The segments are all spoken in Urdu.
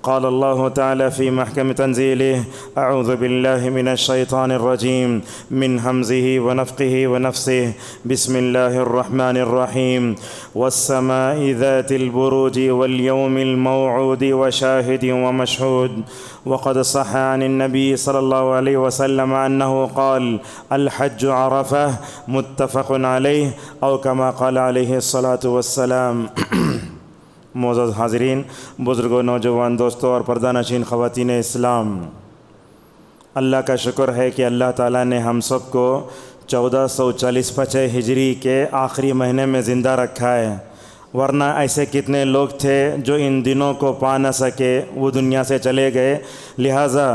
قال الله تعالى في محكم تنزيله: أعوذ بالله من الشيطان الرجيم من همزه ونفخه ونفسه. بسم الله الرحمن الرحيم. والسماء ذات البروج واليوم الموعود وشاهد ومشهود. وقد صح عن النبي صلى الله عليه وسلم أنه قال: الحج عرفة. متفق عليه أو كما قال عليه الصلاة والسلام. معزز حاضرین، بزرگوں، نوجوان دوستوں اور پردہ نشین خواتین اسلام، اللہ کا شکر ہے کہ اللہ تعالیٰ نے ہم سب کو 1440 ہجری کے آخری مہینے میں زندہ رکھا ہے، ورنہ ایسے کتنے لوگ تھے جو ان دنوں کو پا نہ سکے، وہ دنیا سے چلے گئے۔ لہٰذا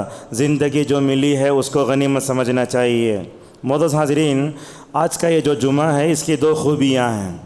زندگی جو ملی ہے اس کو غنیمت سمجھنا چاہیے۔ معزز حاضرین، آج کا یہ جو جمعہ ہے اس کی دو خوبیاں ہیں۔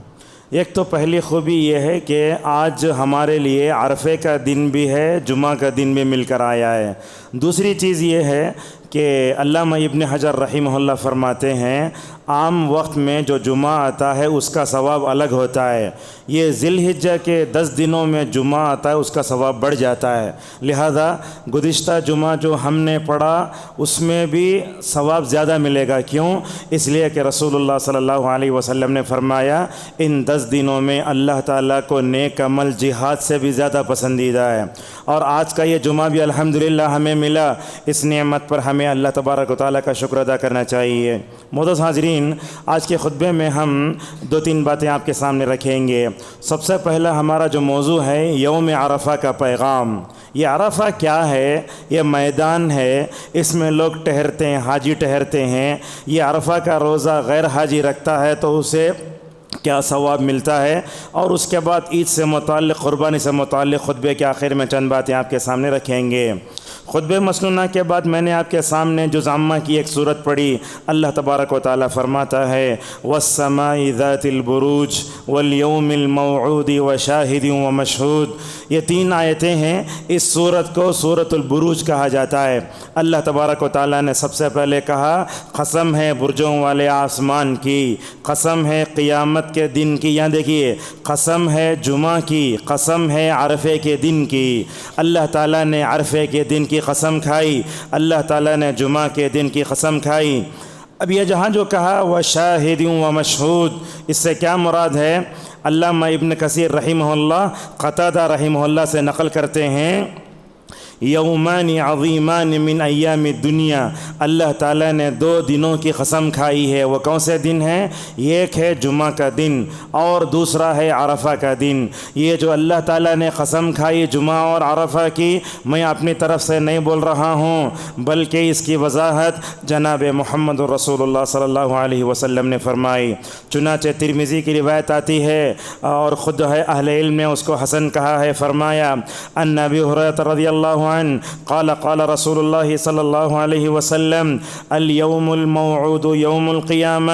ایک تو پہلی خوبی یہ ہے کہ آج ہمارے لیے عرفے کا دن بھی ہے، جمعہ کا دن بھی مل کر آیا ہے۔ دوسری چیز یہ ہے کہ علامہ ابن حجر رحمہ اللہ فرماتے ہیں عام وقت میں جو جمعہ آتا ہے اس کا ثواب الگ ہوتا ہے، یہ ذی الحجہ کے 10 دنوں میں جمعہ آتا ہے اس کا ثواب بڑھ جاتا ہے۔ لہذا گزشتہ جمعہ جو ہم نے پڑھا اس میں بھی ثواب زیادہ ملے گا۔ کیوں؟ اس لیے کہ رسول اللہ صلی اللہ علیہ وسلم نے فرمایا ان 10 دنوں میں اللہ تعالیٰ کو نیک عمل جہاد سے بھی زیادہ پسندیدہ ہے، اور آج کا یہ جمعہ بھی الحمدللہ ہمیں ملا۔ اس نعمت پر ہمیں اللہ تبارک و تعالیٰ کا شکر ادا کرنا چاہیے۔ معزز حاضرین، آج کے خطبے میں ہم 2-3 باتیں آپ کے سامنے رکھیں گے۔ سب سے پہلا ہمارا جو موضوع ہے یوم عرفہ کا پیغام۔ یہ عرفہ کیا ہے؟ یہ میدان ہے، اس میں لوگ ٹہرتے ہیں، حاجی ٹہرتے ہیں۔ یہ عرفہ کا روزہ غیر حاجی رکھتا ہے تو اسے کیا ثواب ملتا ہے، اور اس کے بعد عید سے متعلق، قربانی سے متعلق خطبے کے آخر میں چند باتیں آپ کے سامنے رکھیں گے۔ خطبہ مسنونہ کے بعد میں نے آپ کے سامنے جز عامہ کی ایک صورت پڑھی۔ اللہ تبارک و تعالیٰ فرماتا ہے: وَالسَّمَاءِ ذَاتِ الْبُرُوجِ وَالْيَوْمِ الْمَوْعُودِ وَشَاهِدٍ وَمَشْهُودٍ۔ یہ 3 آیتیں ہیں۔ اس صورت کو سورۃ البروج کہا جاتا ہے۔ اللہ تبارک و تعالیٰ نے سب سے پہلے کہا قسم ہے برجوں والے آسمان کی، قسم ہے قیامت کے دن کی، یہاں دیکھیے، قسم ہے جمعہ کی، قسم ہے عرفے کے دن کی۔ اللہ تعالیٰ نے عرفے کے دن کی قسم کھائی، اللہ تعالیٰ نے جمعہ کے دن کی قسم کھائی۔ اب یہ جہاں جو کہا وَشَاهِدٍ وَمَشْهُودٍ، اس سے کیا مراد ہے؟ علامہ ابن کثیر رحمہ اللہ قتادہ رحمہ اللہ سے نقل کرتے ہیں یومان عظیمان من ایام الدنیا، اللہ تعالیٰ نے 2 دنوں کی قسم کھائی ہے۔ وہ کون سے دن ہیں؟ ایک ہے جمعہ کا دن اور دوسرا ہے عرفہ کا دن۔ یہ جو اللہ تعالیٰ نے قسم کھائی جمعہ اور عرفہ کی، میں اپنی طرف سے نہیں بول رہا ہوں، بلکہ اس کی وضاحت جناب محمد رسول اللہ صلی اللہ علیہ وسلم نے فرمائی۔ چنانچہ ترمذی کی روایت آتی ہے اور خود ہے اہل علم نے اس کو حسن کہا ہے، فرمایا ان ابی ہریرہ رضی اللہ قال قال رسول اللہ صلی اللہ علیہ وسلم: اليوم الموعود یوم القیامہ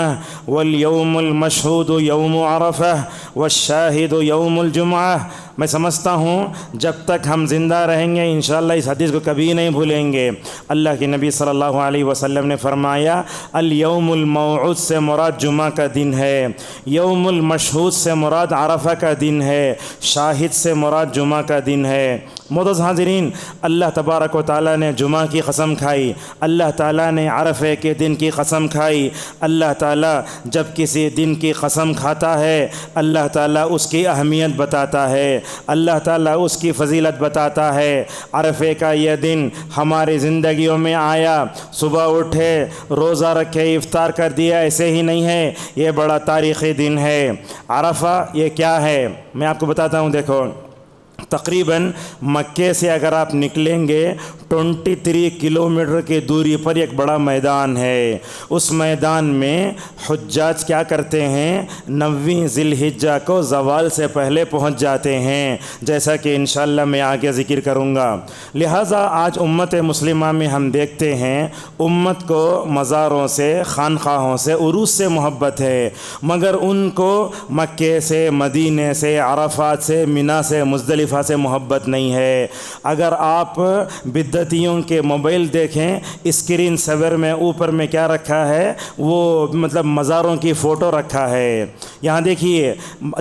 والیوم المشہود یوم عرفہ والشاہد یوم الجمعہ۔ میں سمجھتا ہوں جب تک ہم زندہ رہیں گے انشاءاللہ اس حدیث کو کبھی نہیں بھولیں گے۔ اللہ کے نبی صلی اللہ علیہ وسلم نے فرمایا الیوم الموعود سے مراد جمعہ کا دن ہے، یوم المشہود سے مراد عرفہ کا دن ہے، شاہد سے مراد جمعہ کا دن ہے۔ معزز حاضرین، اللہ تبارک و تعالیٰ نے جمعہ کی قسم کھائی، اللہ تعالیٰ نے عرفے کے دن کی قسم کھائی۔ اللہ تعالیٰ جب کسی دن کی قسم کھاتا ہے اللہ تعالیٰ اس کی اہمیت بتاتا ہے، اللہ تعالیٰ اس کی فضیلت بتاتا ہے۔ عرفے کا یہ دن ہماری زندگیوں میں آیا، صبح اٹھے، روزہ رکھے، افطار کر دیا، ایسے ہی نہیں ہے، یہ بڑا تاریخی دن ہے۔ عرفہ یہ کیا ہے میں آپ کو بتاتا ہوں۔ دیکھو، تقریباً مکے سے اگر آپ نکلیں گے 23 کلومیٹر کی دوری پر ایک بڑا میدان ہے۔ اس میدان میں حجاج کیا کرتے ہیں؟ 9ویں ذی الحجہ کو زوال سے پہلے پہنچ جاتے ہیں، جیسا کہ انشاءاللہ میں آگے ذکر کروں گا۔ لہٰذا آج امت مسلمہ میں ہم دیکھتے ہیں امت کو مزاروں سے، خانقاہوں سے، عروس سے محبت ہے، مگر ان کو مکے سے، مدینے سے، عرفات سے، منا سے، مزدلفہ مصطفیٰ سے محبت نہیں ہے۔ اگر آپ بدعتیوں کے موبائل دیکھیں، اسکرین سیور میں اوپر میں کیا رکھا ہے، وہ مطلب مزاروں کی فوٹو رکھا ہے۔ یہاں دیکھیے،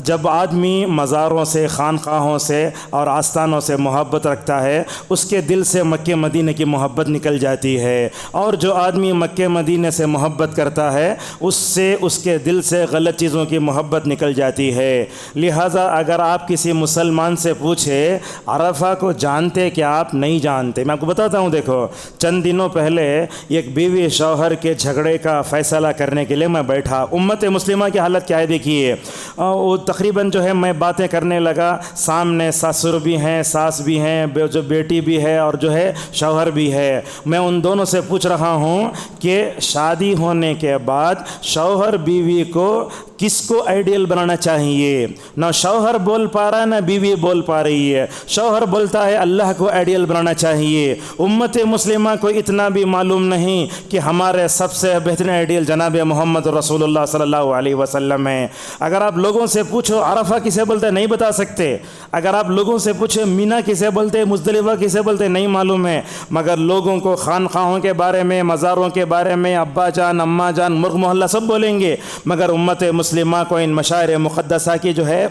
جب آدمی مزاروں سے، خانقاہوں سے اور آستانوں سے محبت رکھتا ہے، اس کے دل سے مکہ مدینہ کی محبت نکل جاتی ہے، اور جو آدمی مکہ مدینہ سے محبت کرتا ہے اس سے، اس کے دل سے غلط چیزوں کی محبت نکل جاتی ہے۔ لہٰذا اگر آپ کسی مسلمان سے پوچھے عرفہ کو جانتے کیا، آپ نہیں جانتے۔ میں آپ کو بتاتا ہوں، دیکھو چند دنوں پہلے ایک بیوی شوہر کے جھگڑے کا فیصلہ کرنے کے لیے میں بیٹھا۔ امت مسلمہ کی حالت کیا ہے دیکھیے، وہ تقریباً جو ہے میں باتیں کرنے لگا، سامنے سسر بھی ہیں، ساس بھی ہیں، جو بیٹی بھی ہے اور جو ہے شوہر بھی ہے۔ میں ان دونوں سے پوچھ رہا ہوں کہ شادی ہونے کے بعد شوہر بیوی کو کس کو آئیڈیل بنانا چاہیے؟ نہ شوہر بول پا رہا، نہ بیوی بول پا رہی ہے۔ شوہر بولتا ہے اللہ کو آئیڈیل بنانا چاہیے۔ امت مسلمہ کو اتنا بھی معلوم نہیں کہ ہمارے سب سے بہترین آئیڈیل جناب محمد رسول اللہ صلی اللہ علیہ وسلم ہے۔ اگر آپ لوگوں سے پوچھو عرفہ کسے بولتے ہیں، نہیں بتا سکتے۔ اگر آپ لوگوں سے پوچھو مینا کسے بولتے ہیں، مزدلفہ کسے بولتے ہیں، نہیں معلوم ہے۔ مگر لوگوں کو خانقاہوں کے بارے میں، مزاروں کے بارے میں ابا جان، اماں جان، مرغ محلہ سب بولیں گے، مگر امت مسلمہ کو ان مشاعر مقدسہ کی جو ہے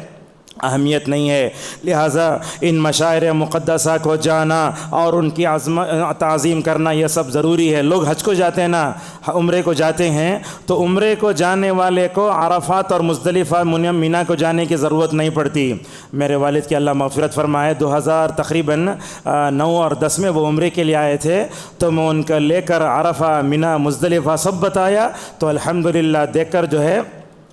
اہمیت نہیں ہے۔ لہٰذا ان مشاعر مقدسہ کو جانا اور ان کی تعظیم کرنا یہ سب ضروری ہے۔ لوگ حج کو جاتے ہیں نا، عمرے کو جاتے ہیں، تو عمرے کو جانے والے کو عرفات اور مزدلفہ، مینا کو جانے کی ضرورت نہیں پڑتی۔ میرے والد کی اللہ مغفرت فرمائے، 2009 اور 10 میں وہ عمرے کے لیے آئے تھے، تو میں ان کا لے کر عرفہ، مینا، مزدلفہ سب بتایا، تو الحمدللہ دیکھ کر جو ہے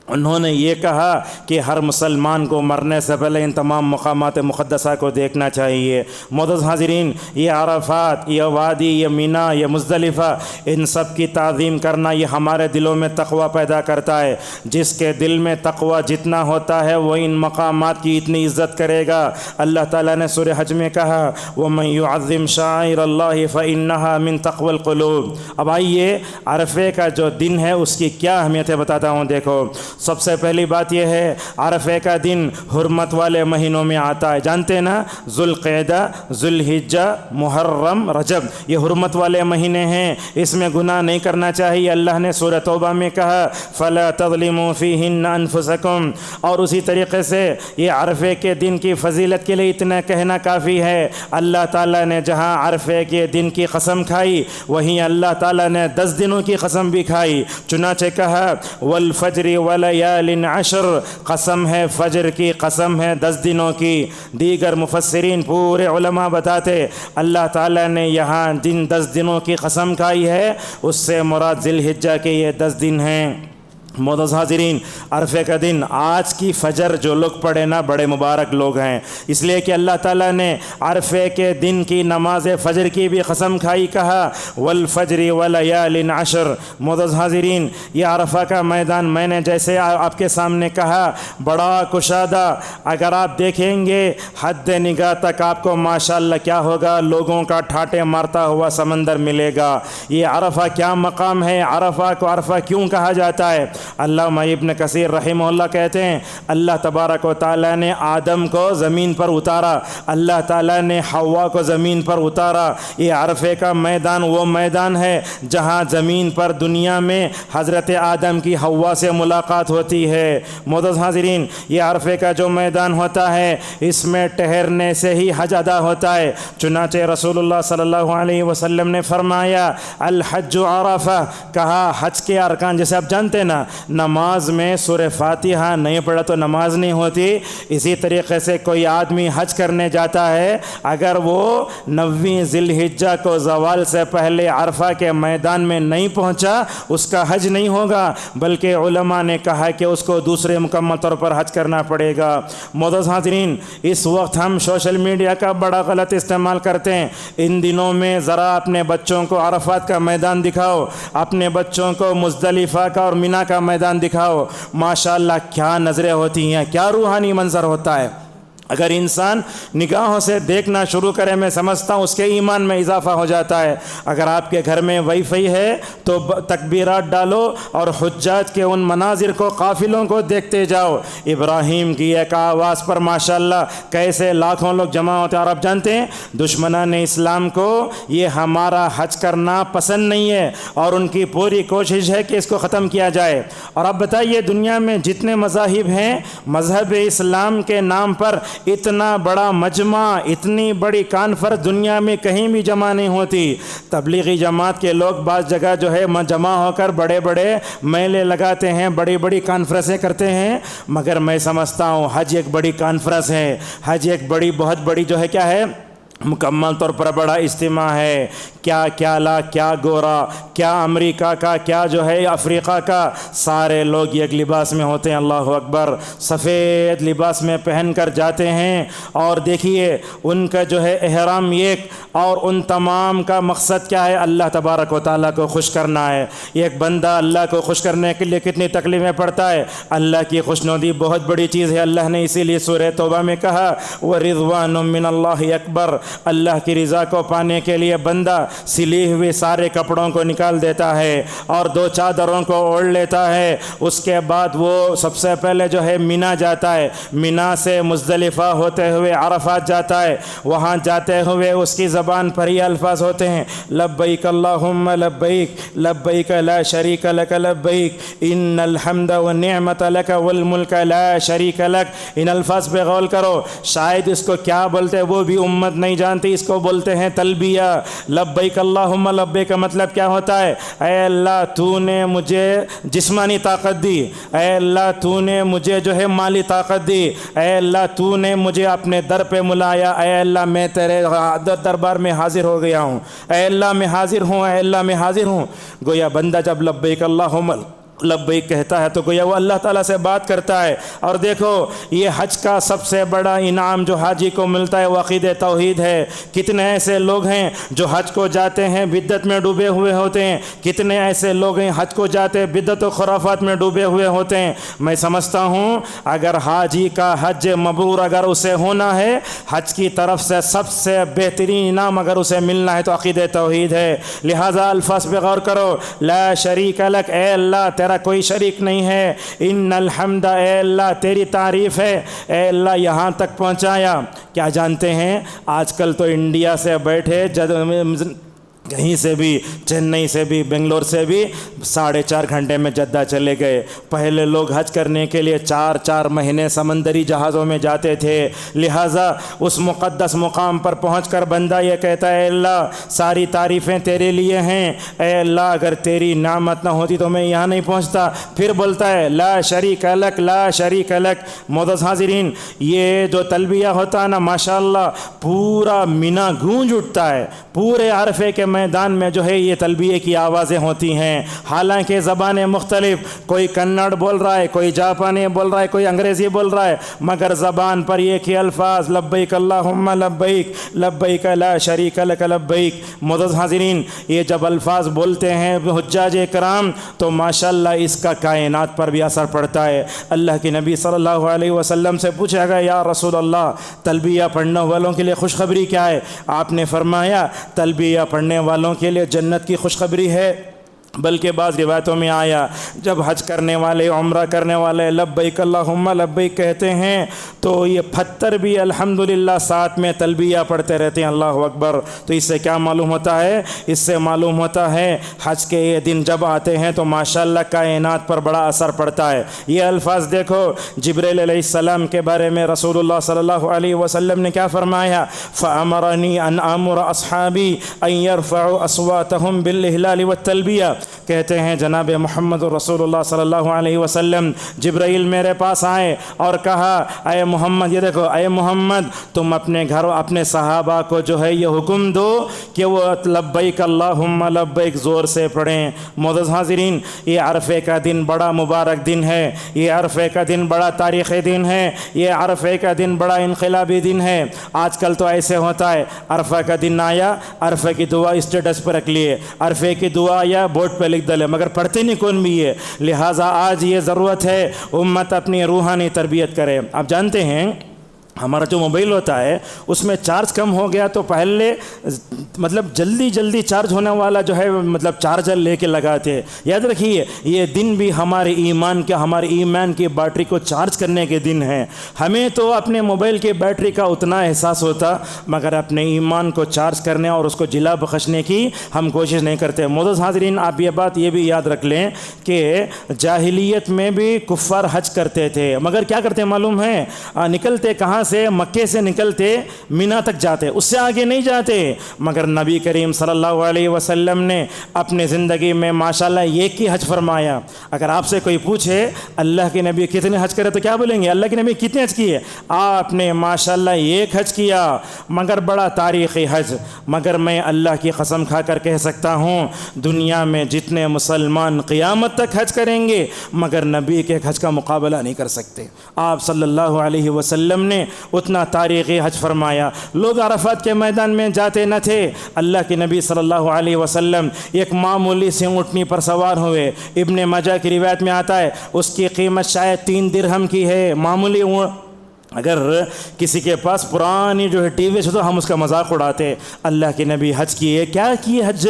انہوں نے یہ کہا کہ ہر مسلمان کو مرنے سے پہلے ان تمام مقامات مقدسہ کو دیکھنا چاہیے۔ معزز حاضرین، یہ عرفات، یہ وادی، یہ مینا، یہ مزدلفہ، ان سب کی تعظیم کرنا یہ ہمارے دلوں میں تقوی پیدا کرتا ہے۔ جس کے دل میں تقوی جتنا ہوتا ہے وہ ان مقامات کی اتنی عزت کرے گا۔ اللہ تعالیٰ نے سورہ حج میں کہا وَمَن يُعَظِّمْ شَعَائِرَ اللَّهِ فَإِنَّهَا مِن تَقْوَى الْقُلُوبِ۔ اب آئیے عرفے کا جو دن ہے اس کی کیا اہمیت ہے بتاتا ہوں۔ دیکھو، سب سے پہلی بات یہ ہے، عرفے کا دن حرمت والے مہینوں میں آتا ہے، جانتے ہیں نا، ذوالقعدہ، ذوالحجہ، محرم، رجب، یہ حرمت والے مہینے ہیں، اس میں گناہ نہیں کرنا چاہیے۔ اللہ نے سورہ توبہ میں کہا فَلَا تَظْلِمُوا فِيهِنَّ أَنفُسَكُمْ، اور اسی طریقے سے یہ عرفے کے دن کی فضیلت کے لیے اتنا کہنا کافی ہے۔ اللہ تعالیٰ نے جہاں عرفے کے دن کی قسم کھائی، وہیں اللہ تعالیٰ نے 10 دنوں کی قسم بھی کھائی۔ چنانچہ کہا وَالْفَجْرِ وَلَيَالٍ عَشْرٍ، قسم ہے فجر کی، قسم ہے 10 دنوں کی۔ دیگر مفسرین پورے علماء بتاتے اللہ تعالیٰ نے یہاں 10 دنوں کی قسم کھائی ہے، اس سے مراد ذی الحجہ کے یہ 10 دن ہیں۔ معزز حاضرین، عرفے کا دن، آج کی فجر جو لوگ پڑھے نا بڑے مبارک لوگ ہیں، اس لیے کہ اللہ تعالیٰ نے عرفے کے دن کی نماز فجر کی بھی قسم کھائی، کہا والفجر ولیال عشر۔ معزز حاضرین، یہ عرفہ کا میدان میں نے جیسے آپ کے سامنے کہا بڑا کشادہ، اگر آپ دیکھیں گے حد نگاہ تک آپ کو ماشاءاللہ کیا ہوگا، لوگوں کا ٹھاٹے مارتا ہوا سمندر ملے گا۔ یہ عرفہ کیا مقام ہے، عرفہ کو عرفہ کیوں کہا جاتا ہے؟ علامہ ابن کثیر رحمہ اللہ کہتے ہیں اللہ تبارک و تعالیٰ نے آدم کو زمین پر اتارا، اللہ تعالیٰ نے حوا کو زمین پر اتارا۔ یہ عرفے کا میدان وہ میدان ہے جہاں زمین پر دنیا میں حضرت آدم کی حوا سے ملاقات ہوتی ہے۔ معزز حاضرین، یہ عرفے کا جو میدان ہوتا ہے اس میں ٹہرنے سے ہی حج ادا ہوتا ہے۔ چنانچہ رسول اللہ صلی اللہ علیہ وسلم نے فرمایا الحج عرفہ، کہا حج کے ارکان، جیسے آپ جانتے ہیں نا، نماز میں سورہ فاتحہ نہیں پڑھا تو نماز نہیں ہوتی، اسی طریقے سے کوئی آدمی حج کرنے جاتا ہے، اگر وہ 9ویں ذی الحجہ کو زوال سے پہلے عرفہ کے میدان میں نہیں پہنچا اس کا حج نہیں ہوگا، بلکہ علماء نے کہا کہ اس کو دوسرے مکمل طور پر حج کرنا پڑے گا۔ معزز حاضرین، اس وقت ہم سوشل میڈیا کا بڑا غلط استعمال کرتے ہیں۔ ان دنوں میں ذرا اپنے بچوں کو عرفات کا میدان دکھاؤ، اپنے بچوں کو مزدلفہ کا اور مینا کا میدان دکھاؤ، ماشاءاللہ کیا نظریں ہوتی ہیں، کیا روحانی منظر ہوتا ہے۔ اگر انسان نگاہوں سے دیکھنا شروع کرے میں سمجھتا ہوں اس کے ایمان میں اضافہ ہو جاتا ہے۔ اگر آپ کے گھر میں وائی فائی ہے تو تکبیرات ڈالو اور حجاج کے ان مناظر کو، قافلوں کو دیکھتے جاؤ۔ ابراہیم کی ایک آواز پر ماشاءاللہ کیسے لاکھوں لوگ جمع ہوتے ہیں۔ اور آپ جانتے ہیں دشمنان اسلام کو یہ ہمارا حج کرنا پسند نہیں ہے اور ان کی پوری کوشش ہے کہ اس کو ختم کیا جائے۔ اور اب بتائیے دنیا میں جتنے مذاہب ہیں، مذہب اسلام کے نام پر اتنا بڑا مجمع، اتنی بڑی کانفرنس دنیا میں کہیں بھی جمع نہیں ہوتی۔ تبلیغی جماعت کے لوگ بعض جگہ جو ہے جمع ہو کر بڑے بڑے میلے لگاتے ہیں، بڑی بڑی کانفرنسیں کرتے ہیں، مگر میں سمجھتا ہوں حج ایک بڑی کانفرنس ہے، حج ایک بڑی بہت بڑی جو ہے کیا ہے، مکمل طور پر بڑا اجتماع ہے۔ کیا لاکھ، کیا گورا، کیا امریکہ کا، کیا جو ہے افریقہ کا، سارے لوگ ایک لباس میں ہوتے ہیں۔ اللہ اکبر، سفید لباس میں پہن کر جاتے ہیں اور دیکھیے ان کا جو ہے احرام ایک، اور ان تمام کا مقصد کیا ہے، اللہ تبارک و تعالیٰ کو خوش کرنا ہے۔ ایک بندہ اللہ کو خوش کرنے کے لیے کتنی تکلیفیں پڑتا ہے۔ اللہ کی خوشنودی بہت بڑی چیز ہے۔ اللہ نے اسی لیے سورہ توبہ میں کہا وَرِضْوَانٌ مِّنَ اللَّهِ اکبر، اللہ کی رضا کو پانے کے لیے بندہ سلی ہوئے سارے کپڑوں کو نکال دیتا ہے اور دو چادروں کو اوڑھ لیتا ہے۔ اس کے بعد وہ سب سے پہلے جو ہے مینا جاتا ہے، مینا سے مزدلفہ ہوتے ہوئے عرفات جاتا ہے۔ وہاں جاتے ہوئے اس کی زبان پر یہ الفاظ ہوتے ہیں لبیک اللہم لبیک لبیک لا شریک لک لبیک ان الحمد والنعمت لک والملک لا شریک لک۔ ان الفاظ پہ غور کرو، شاید اس کو کیا بولتے وہ بھی امت نہیں جانتی۔ اس کو بولتے ہیں تلبیہ۔ لبیک اللہم لبیک کا مطلب کیا ہوتا ہے، اے اللہ تو نے مجھے جسمانی طاقت دی، اے اللہ تو نے مجھے جو ہے مالی طاقت دی، اے اللہ تو نے مجھے اپنے در پہ ملایا، اے اللہ میں تیرے دربار میں حاضر ہو گیا ہوں، اے اللہ میں حاضر ہوں، اے اللہ میں حاضر ہوں۔ گویا بندہ جب لبیک اللہم لبیک کہتا ہے تو گویا وہ اللہ تعالیٰ سے بات کرتا ہے۔ اور دیکھو یہ حج کا سب سے بڑا انعام جو حاجی کو ملتا ہے وہ عقید توحید ہے۔ کتنے ایسے لوگ ہیں جو حج کو جاتے ہیں بدعت میں ڈوبے ہوئے ہوتے ہیں، کتنے ایسے لوگ ہیں حج کو جاتے بدعت و خرافات میں ڈوبے ہوئے ہوتے ہیں۔ میں سمجھتا ہوں اگر حاجی کا حج مبرور اگر اسے ہونا ہے، حج کی طرف سے سب سے بہترین انعام اگر اسے ملنا ہے تو عقید توحید ہے۔ لہٰذا الفاظ پہ غور کرو، لا شریک لک، اے اللہ تیرا کوئی شریک نہیں ہے، ان الحمد، اے اللہ تیری تعریف ہے، اے اللہ یہاں تک پہنچایا۔ کیا جانتے ہیں آج کل تو انڈیا سے بیٹھے کہیں سے بھی، چنئی سے بھی، بنگلور سے بھی 4.5 گھنٹے میں جدہ چلے گئے۔ پہلے لوگ حج کرنے کے لیے 4 مہینے سمندری جہازوں میں جاتے تھے۔ لہٰذا اس مقدس مقام پر پہنچ کر بندہ یہ کہتا ہے اے اللہ ساری تعریفیں تیرے لیے ہیں، اے اللہ اگر تیری نعمت نہ ہوتی تو میں یہاں نہیں پہنچتا۔ پھر بولتا ہے لا شریک لک لا شریک لک۔ معزز حاضرین، یہ جو تلبیہ ہوتا ہے نا ماشاءاللہ پورا مینا گونج اٹھتا ہے، پورے عرفے کے میدان میں جو ہے یہ تلبیہ کی آوازیں ہوتی ہیں۔ حالانکہ زبانیں مختلف، کوئی کنڑ بول رہا ہے، کوئی جاپانی بول رہا ہے، کوئی انگریزی بول رہا ہے، مگر زبان پر ایک ہی الفاظ لبیک اللہم لبیک لبیک لا شریک لک لبیک۔ معزز حاضرین، یہ جب الفاظ بولتے ہیں حجاج کرام تو ماشاءاللہ اس کا کائنات پر بھی اثر پڑتا ہے۔ اللہ کے نبی صلی اللہ علیہ وسلم سے پوچھا گیا یا رسول اللہ تلبیہ پڑھنے والوں کے لیے خوشخبری کیا ہے؟ آپ نے فرمایا تلبیہ پڑھنے والوں کے لیے جنت کی خوشخبری ہے۔ بلکہ بعض روایتوں میں آیا جب حج کرنے والے، عمرہ کرنے والے لبیک اللہم لبیک کہتے ہیں تو یہ پتھر بھی الحمدللہ ساتھ میں تلبیہ پڑھتے رہتے ہیں، اللہ اکبر۔ تو اس سے کیا معلوم ہوتا ہے؟ اس سے معلوم ہوتا ہے حج کے یہ دن جب آتے ہیں تو ماشاءاللہ کائنات پر بڑا اثر پڑتا ہے۔ یہ الفاظ دیکھو جبریل علیہ السلام کے بارے میں رسول اللہ صلی اللہ علیہ وسلم نے کیا فرمایا؟ فَأَمَرَنِي أَنْ أَمُرَ أَصْحَابِي أَنْ يَرْفَعُوا أَصْوَاتَهُمْ بِالْإِهْلَالِ وَالتَّلْبِيَةِ۔ کہتے ہیں جناب محمد رسول اللہ صلی اللہ علیہ وسلم جبرائیل میرے پاس آئے اور کہا اے محمد، یہ دیکھو اے محمد تم اپنے گھر اپنے صحابہ کو جو ہے یہ حکم دو کہ وہ لبیک اللہم لبیک زور سے پڑھیں۔ معزز حاضرین، یہ عرفے کا دن بڑا مبارک دن ہے، یہ عرفے کا دن بڑا تاریخی دن ہے، یہ عرفے کا دن بڑا انقلابی دن ہے۔ آج کل تو ایسے ہوتا ہے عرفہ کا دن آیا، عرفے کی دعا اسٹیٹس پر رکھ لیے، عرفے کی دعا یا بورڈ پہ لکھ ڈالے، مگر پڑھتے نہیں کون بھی ہے۔ لہٰذا آج یہ ضرورت ہے امت اپنی روحانی تربیت کرے۔ آپ جانتے ہیں ہمارا جو موبائل ہوتا ہے اس میں چارج کم ہو گیا تو پہلے مطلب جلدی چارج ہونے والا جو ہے مطلب چارجر لے کے لگاتے. یاد رکھیے یہ دن بھی ہمارے ایمان کی بیٹری کو چارج کرنے کے دن ہیں. ہمیں تو اپنے موبائل کی بیٹری کا اتنا احساس ہوتا مگر اپنے ایمان کو چارج کرنے اور اس کو جلا بخشنے کی ہم کوشش نہیں کرتے. معزز حاضرین، آپ یہ بھی یاد رکھ لیں کہ جاہلیت میں بھی کفار حج کرتے تھے مگر کیا کرتے معلوم ہے؟ نکلتے کہاں سے؟ مکے سے نکلتے مینا تک جاتے، اس سے آگے نہیں جاتے. مگر نبی کریم صلی اللہ علیہ وسلم نے اپنے زندگی میں ماشاءاللہ ایک ہی حج فرمایا. اگر آپ سے کوئی پوچھے اللہ کے نبی کتنے حج کرے تو کیا بولیں گے؟ اللہ کے نبی کتنے حج کیے؟ آپ نے ماشاءاللہ ایک حج کیا مگر بڑا تاریخی حج. مگر میں اللہ کی قسم کھا کر کہہ سکتا ہوں دنیا میں جتنے مسلمان قیامت تک حج کریں گے مگر نبی کے حج کا مقابلہ نہیں کر سکتے. آپ صلی اللہ علیہ وسلم نے اتنا تاریخی حج فرمایا. لوگ عرفات کے میدان میں جاتے نہ تھے. اللہ کے نبی صلی اللہ علیہ وسلم ایک معمولی سی اونٹنی پر سوار ہوئے. ابن ماجہ کی روایت میں آتا ہے اس کی قیمت شاید 3 درہم کی ہے. معمولی اگر کسی کے پاس پرانی جو ہے ٹی وی تو ہم اس کا مذاق اڑاتے. اللہ کے نبی حج کیے. کیا کیے حج؟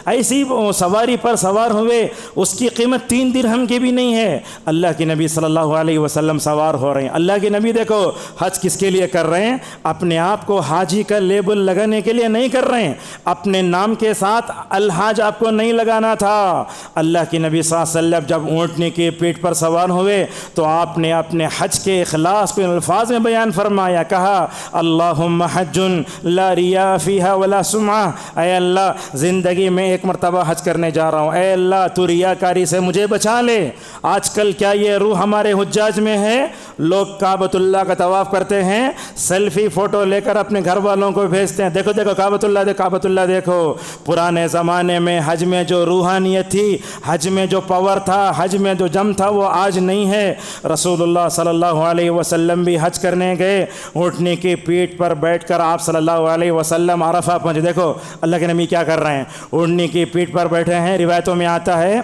ایسی سواری پر سوار ہوئے، اس کی قیمت 3 درہم کی بھی نہیں ہے. اللہ کے نبی صلی اللہ علیہ وسلم سوار ہو رہے ہیں. اللہ کے نبی دیکھو حج کس کے لیے کر رہے ہیں؟ اپنے آپ کو حاجی کا لیبل لگانے کے لیے نہیں کر رہے ہیں. اپنے نام کے ساتھ الحاج آپ کو نہیں لگانا تھا. اللہ کے نبی صلی اللہ علیہ وسلم جب اونٹنے کی پیٹھ پر سوار ہوئے تو آپ نے اپنے حج کے اخلاص کو الفاظ میں بیان فرمایا. کہا اللہم حج لا ریا فیہا ولا سمعہ. اے اللہ زندگی میں ایک مرتبہ حج کرنے جا رہا ہوں، اے اللہ تو ریاکاری سے مجھے بچا لے. آج کل کیا یہ روح ہمارے حجاج میں ہے؟ لوگ کعبۃ اللہ کا طواف کرتے ہیں، سیلفی فوٹو لے کر اپنے گھر والوں کو بھیجتے ہیں، دیکھو کعبۃ اللہ دیکھو. پرانے زمانے میں حج میں جو روحانیت تھی، حج میں جو پاور تھا، حج میں جو جم تھا وہ آج نہیں ہے. رسول اللہ صلی اللہ علیہ وسلم بھی حج کرنے گئے. اونٹنے کی پیٹھ پر بیٹھ کر آپ صلی اللہ علیہ وسلم عرفہ پہنچے. دیکھو اللہ کے نبی کیا کر رہے ہیں، اونٹنے کی پیٹھ پر بیٹھے ہیں. روایتوں میں آتا ہے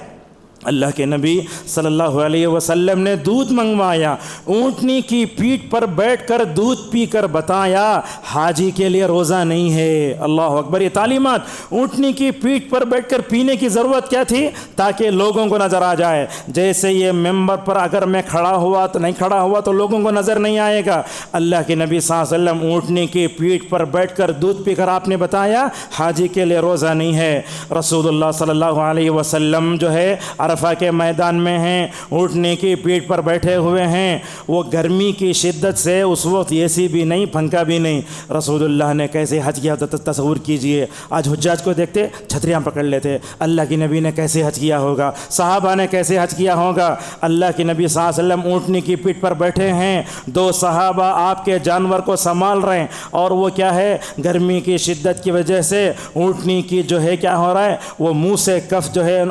اللہ کے نبی صلی اللہ علیہ وسلم نے دودھ منگوایا. اونٹنی کی پیٹھ پر بیٹھ کر دودھ پی کر بتایا حاجی کے لیے روزہ نہیں ہے. اللہ اکبر. یہ تعلیمات اونٹنی کی پیٹھ پر بیٹھ کر پینے کی ضرورت کیا تھی؟ تاکہ لوگوں کو نظر آ جائے. جیسے یہ ممبر پر اگر میں کھڑا ہوا تو لوگوں کو نظر نہیں آئے گا. اللہ کے نبی صلی اللہ علیہ وسلم اونٹنی کی پیٹھ پر بیٹھ کر دودھ پی کر آپ نے بتایا حاجی کے لیے روزہ نہیں ہے. رسول اللہ صلی اللہ علیہ وسلم جو ہے عرفہ کے میدان میں ہیں، اونٹنے کی پیٹھ پر بیٹھے ہوئے ہیں. وہ گرمی کی شدت سے اس وقت اے سی بھی نہیں، پنکھا بھی نہیں. رسول اللہ نے کیسے حج کیا تصور کیجئے. آج حجاج کو دیکھتے چھتریاں پکڑ لیتے. اللہ کے نبی نے کیسے حج کیا ہوگا؟ صحابہ نے کیسے حج کیا ہوگا؟ اللہ کے نبی صلی اللہ علیہ وسلم اونٹنے کی پیٹھ پر بیٹھے ہیں. 2 صحابہ آپ کے جانور کو سنبھال رہے ہیں اور وہ کیا ہے گرمی کی شدت کی وجہ سے اونٹنی کی جو ہے کیا ہو رہا ہے وہ منہ سے کف جو ہے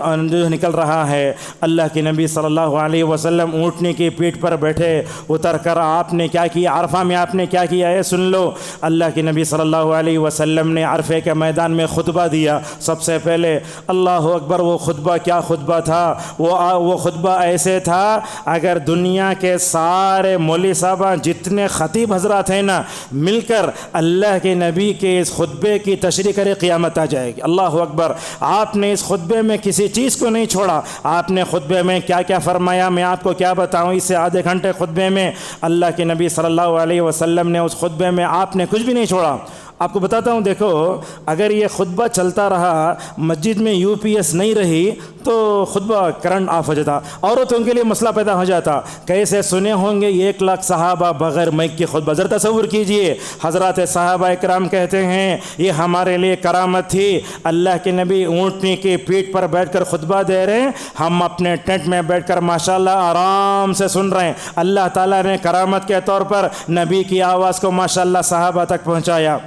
نکل رہا ہے. اللہ کے نبی صلی اللہ علیہ وسلم اونٹنے کی پیٹھ پر بیٹھے. اتر کر آپ نے کیا کیا؟ عرفہ میں آپ نے کیا کیا ہے سن لو. اللہ کے نبی صلی اللہ علیہ وسلم نے عرفے کے میدان میں خطبہ دیا. سب سے پہلے اللہ اکبر. وہ خطبہ کیا خطبہ تھا؟ وہ خطبہ ایسے تھا اگر دنیا کے سارے مولوی صاحبہ جتنے خطیب حضرات ہیں نا مل کر اللہ کے نبی کے اس خطبے کی تشریح کرے قیامت آ جائے گی. اللہ اکبر. آپ نے اس خطبے میں کسی چیز کو نہیں چھوڑا. آپ نے خطبے میں کیا کیا فرمایا میں آپ کو کیا بتاؤں. اس سے آدھے گھنٹے خطبے میں اللہ کے نبی صلی اللہ علیہ وسلم نے اس خطبے میں آپ نے کچھ بھی نہیں چھوڑا. آپ کو بتاتا ہوں دیکھو اگر یہ خطبہ چلتا رہا مسجد میں UPS نہیں رہی تو خطبہ کرنٹ آف ہو جاتا. عورتوں کے لیے مسئلہ پیدا ہو جاتا. کیسے سنے ہوں گے 1 لاکھ صحابہ بغیر مائک کے خطبہ. ذرا تصور کیجئے. حضرات صحابہ اکرام کہتے ہیں یہ ہمارے لیے کرامت تھی. اللہ کے نبی اونٹنی کی پیٹھ پر بیٹھ کر خطبہ دے رہے ہیں، ہم اپنے ٹینٹ میں بیٹھ کر ماشاءاللہ آرام سے سن رہے ہیں. اللہ تعالیٰ نے کرامت کے طور پر نبی کی آواز کو ماشاءاللہ صحابہ تک پہنچایا.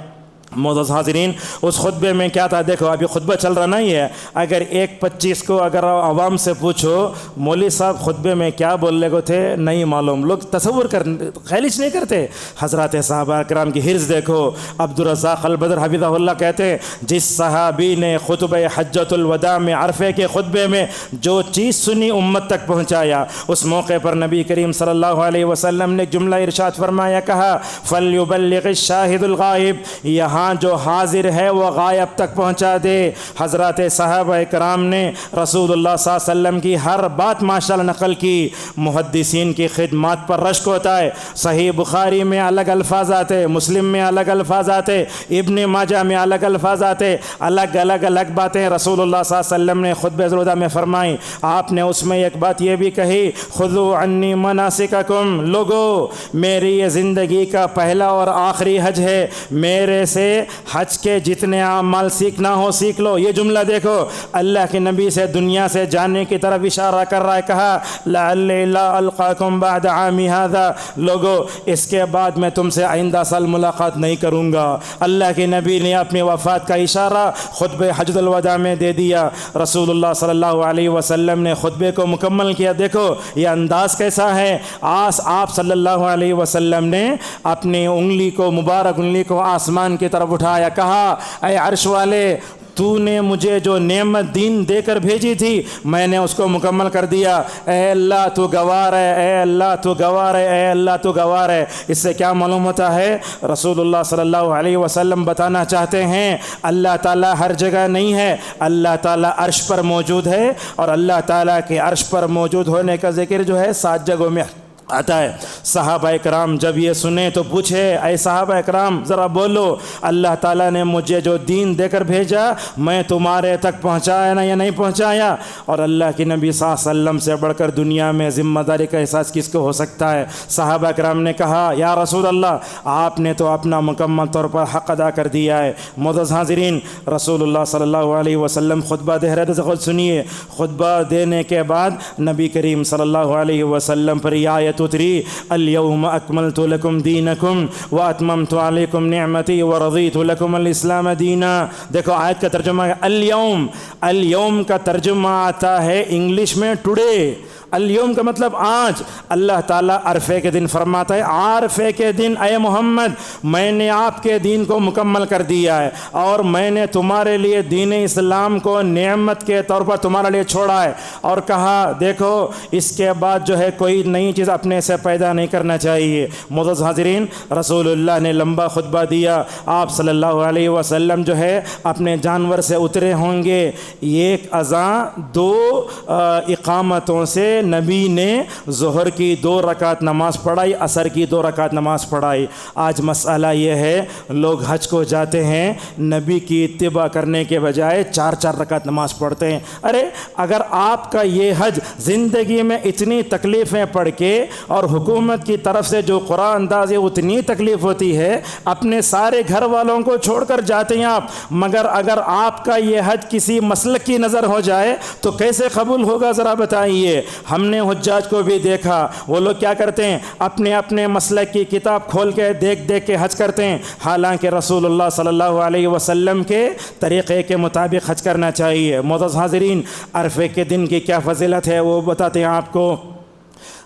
معزز حاضرین، اس خطبے میں کیا تھا؟ دیکھو ابھی خطبہ چل رہا نہیں ہے، اگر 1:25 کو اگر عوام سے پوچھو مولوی صاحب خطبے میں کیا بولنے کو تھے نہیں معلوم، لوگ تصور خیالش نہیں کرتے۔ حضرات صحابہ کرام کی حرص دیکھو۔ عبدالرزاق البدر حفظہ اللہ کہتے ہیں جس صحابی نے خطبہ حجۃ الوداع میں عرفے کے خطبے میں جو چیز سنی امت تک پہنچایا، اس موقع پر نبی کریم صلی اللہ علیہ وسلم نے جملہ ارشاد فرمایا، کہا فَلْيُبَلِّغِ الشَّاهِدُ الْغَائِبُ، یہاں جو حاضر ہے وہ غائب تک پہنچا دے۔ حضرات صحابہ کرام نے رسول اللہ صلی اللہ علیہ وسلم کی ہر بات ماشاءاللہ نقل کی۔ محدثین کی خدمات پر رشک ہوتا ہے۔ صحیح بخاری میں الگ الفاظ آتے، مسلم میں الگ الفاظ آتے، ابن ماجہ میں الگ الفاظ آتے، الگ الگ باتیں رسول اللہ صلی اللہ علیہ وسلم نے خطبہ الوداع میں فرمائی۔ آپ نے اس میں ایک بات یہ بھی کہی، خذوا عنی مناسککم، لوگو میری یہ زندگی کا پہلا اور آخری حج ہے، میرے سے حج کے جتنے اعمال سیکھنا ہو سیکھ لو۔ یہ جملہ دیکھو، اللہ کے نبی سے دنیا سے جانے کی طرف اشارہ کر رہا ہے۔ کہا لعلی لا القاکم بعد عامی ھذا، لوگو اس کے بعد میں تم سے آئندہ سال ملاقات نہیں کروں گا۔ اللہ کے نبی نے اپنی وفات کا اشارہ خطبہ حجۃ الوداع میں دے دیا۔ رسول اللہ صلی اللہ علیہ وسلم نے خطبے کو مکمل کیا۔ دیکھو یہ انداز کیسا ہے۔ آپ صلی اللہ علیہ وسلم نے اپنی انگلی کو، مبارک انگلی کو آسمان کی طرف اٹھایا، کہا اے عرش والے، تو نے مجھے جو نعمت دین دے کر بھیجی تھی میں نے اس کو مکمل کر دیا۔ اے اللہ تو گوار ہے، اے اللہ تو گوار ہے، اے اللہ تو گوار ہے۔ اس سے کیا معلوم ہوتا ہے؟ رسول اللہ صلی اللہ علیہ وسلم بتانا چاہتے ہیں اللہ تعالیٰ ہر جگہ نہیں ہے، اللہ تعالیٰ عرش پر موجود ہے، اور اللہ تعالیٰ کے عرش پر موجود ہونے کا ذکر جو ہے 7 جگہوں میں آتا ہے۔ صحابہ کرام جب یہ سنیں تو پوچھے اے صحابہ کرام ذرا بولو، اللہ تعالیٰ نے مجھے جو دین دے کر بھیجا میں تمہارے تک پہنچایا نا یا نہیں پہنچایا؟ اور اللہ کے نبی صلی اللہ علیہ وسلم سے بڑھ کر دنیا میں ذمہ داری کا احساس کس کو ہو سکتا ہے؟ صحابہ کرام نے کہا یا رسول اللہ آپ نے تو اپنا مکمل طور پر حق ادا کر دیا ہے۔ معزز حاضرین، رسول اللہ صلی اللہ علیہ وسلم خطبہ دے رہے تھے، خود سنیے۔ خطبہ دینے کے بعد نبی کریم صلی اللہ علیہ وسلم پر یہ آیت اتری، اليوم اکملت لکم دینکم واتممت علیکم نعمتی ورضیت لکم الاسلام دینا۔ دیکھو آیت کا ترجمہ ہے اليوم، اليوم کا ترجمہ آتا ہے انگلش میں ٹوڈے۔ اليوم کا مطلب آج۔ اللہ تعالیٰ عرفے کے دن فرماتا ہے عرفے کے دن اے محمد میں نے آپ کے دین کو مکمل کر دیا ہے، اور میں نے تمہارے لیے دین اسلام کو نعمت کے طور پر تمہارے لیے چھوڑا ہے، اور کہا دیکھو اس کے بعد جو ہے کوئی نئی چیز اپنے سے پیدا نہیں کرنا چاہیے۔ معزز حاضرین، رسول اللہ نے لمبا خطبہ دیا۔ آپ صلی اللہ علیہ وسلم جو ہے اپنے جانور سے اترے ہوں گے، ایک اذان 2 اقامتوں سے نبی نے ظہر کی 2 رکعت نماز پڑھائی، عصر کی 2 رکعت نماز پڑھائی۔ آج مسئلہ یہ ہے لوگ حج کو جاتے ہیں، نبی کی اتباع کرنے کے بجائے 4 رکعت نماز پڑھتے ہیں۔ ارے اگر آپ کا یہ حج زندگی میں اتنی تکلیفیں پڑھ کے اور حکومت کی طرف سے جو قرآن اندازی اتنی تکلیف ہوتی ہے، اپنے سارے گھر والوں کو چھوڑ کر جاتے ہیں آپ، مگر اگر آپ کا یہ حج کسی مسلک کی نظر ہو جائے تو کیسے قبول ہوگا ذرا بتائیے۔ ہم نے حجاج کو بھی دیکھا، وہ لوگ کیا کرتے ہیں اپنے اپنے مسلک کی کتاب کھول کے دیکھ کے حج کرتے ہیں، حالانکہ رسول اللہ صلی اللہ علیہ وسلم کے طریقے کے مطابق حج کرنا چاہیے۔ معزز حاضرین، عرفے کے دن کی کیا فضیلت ہے وہ بتاتے ہیں آپ کو۔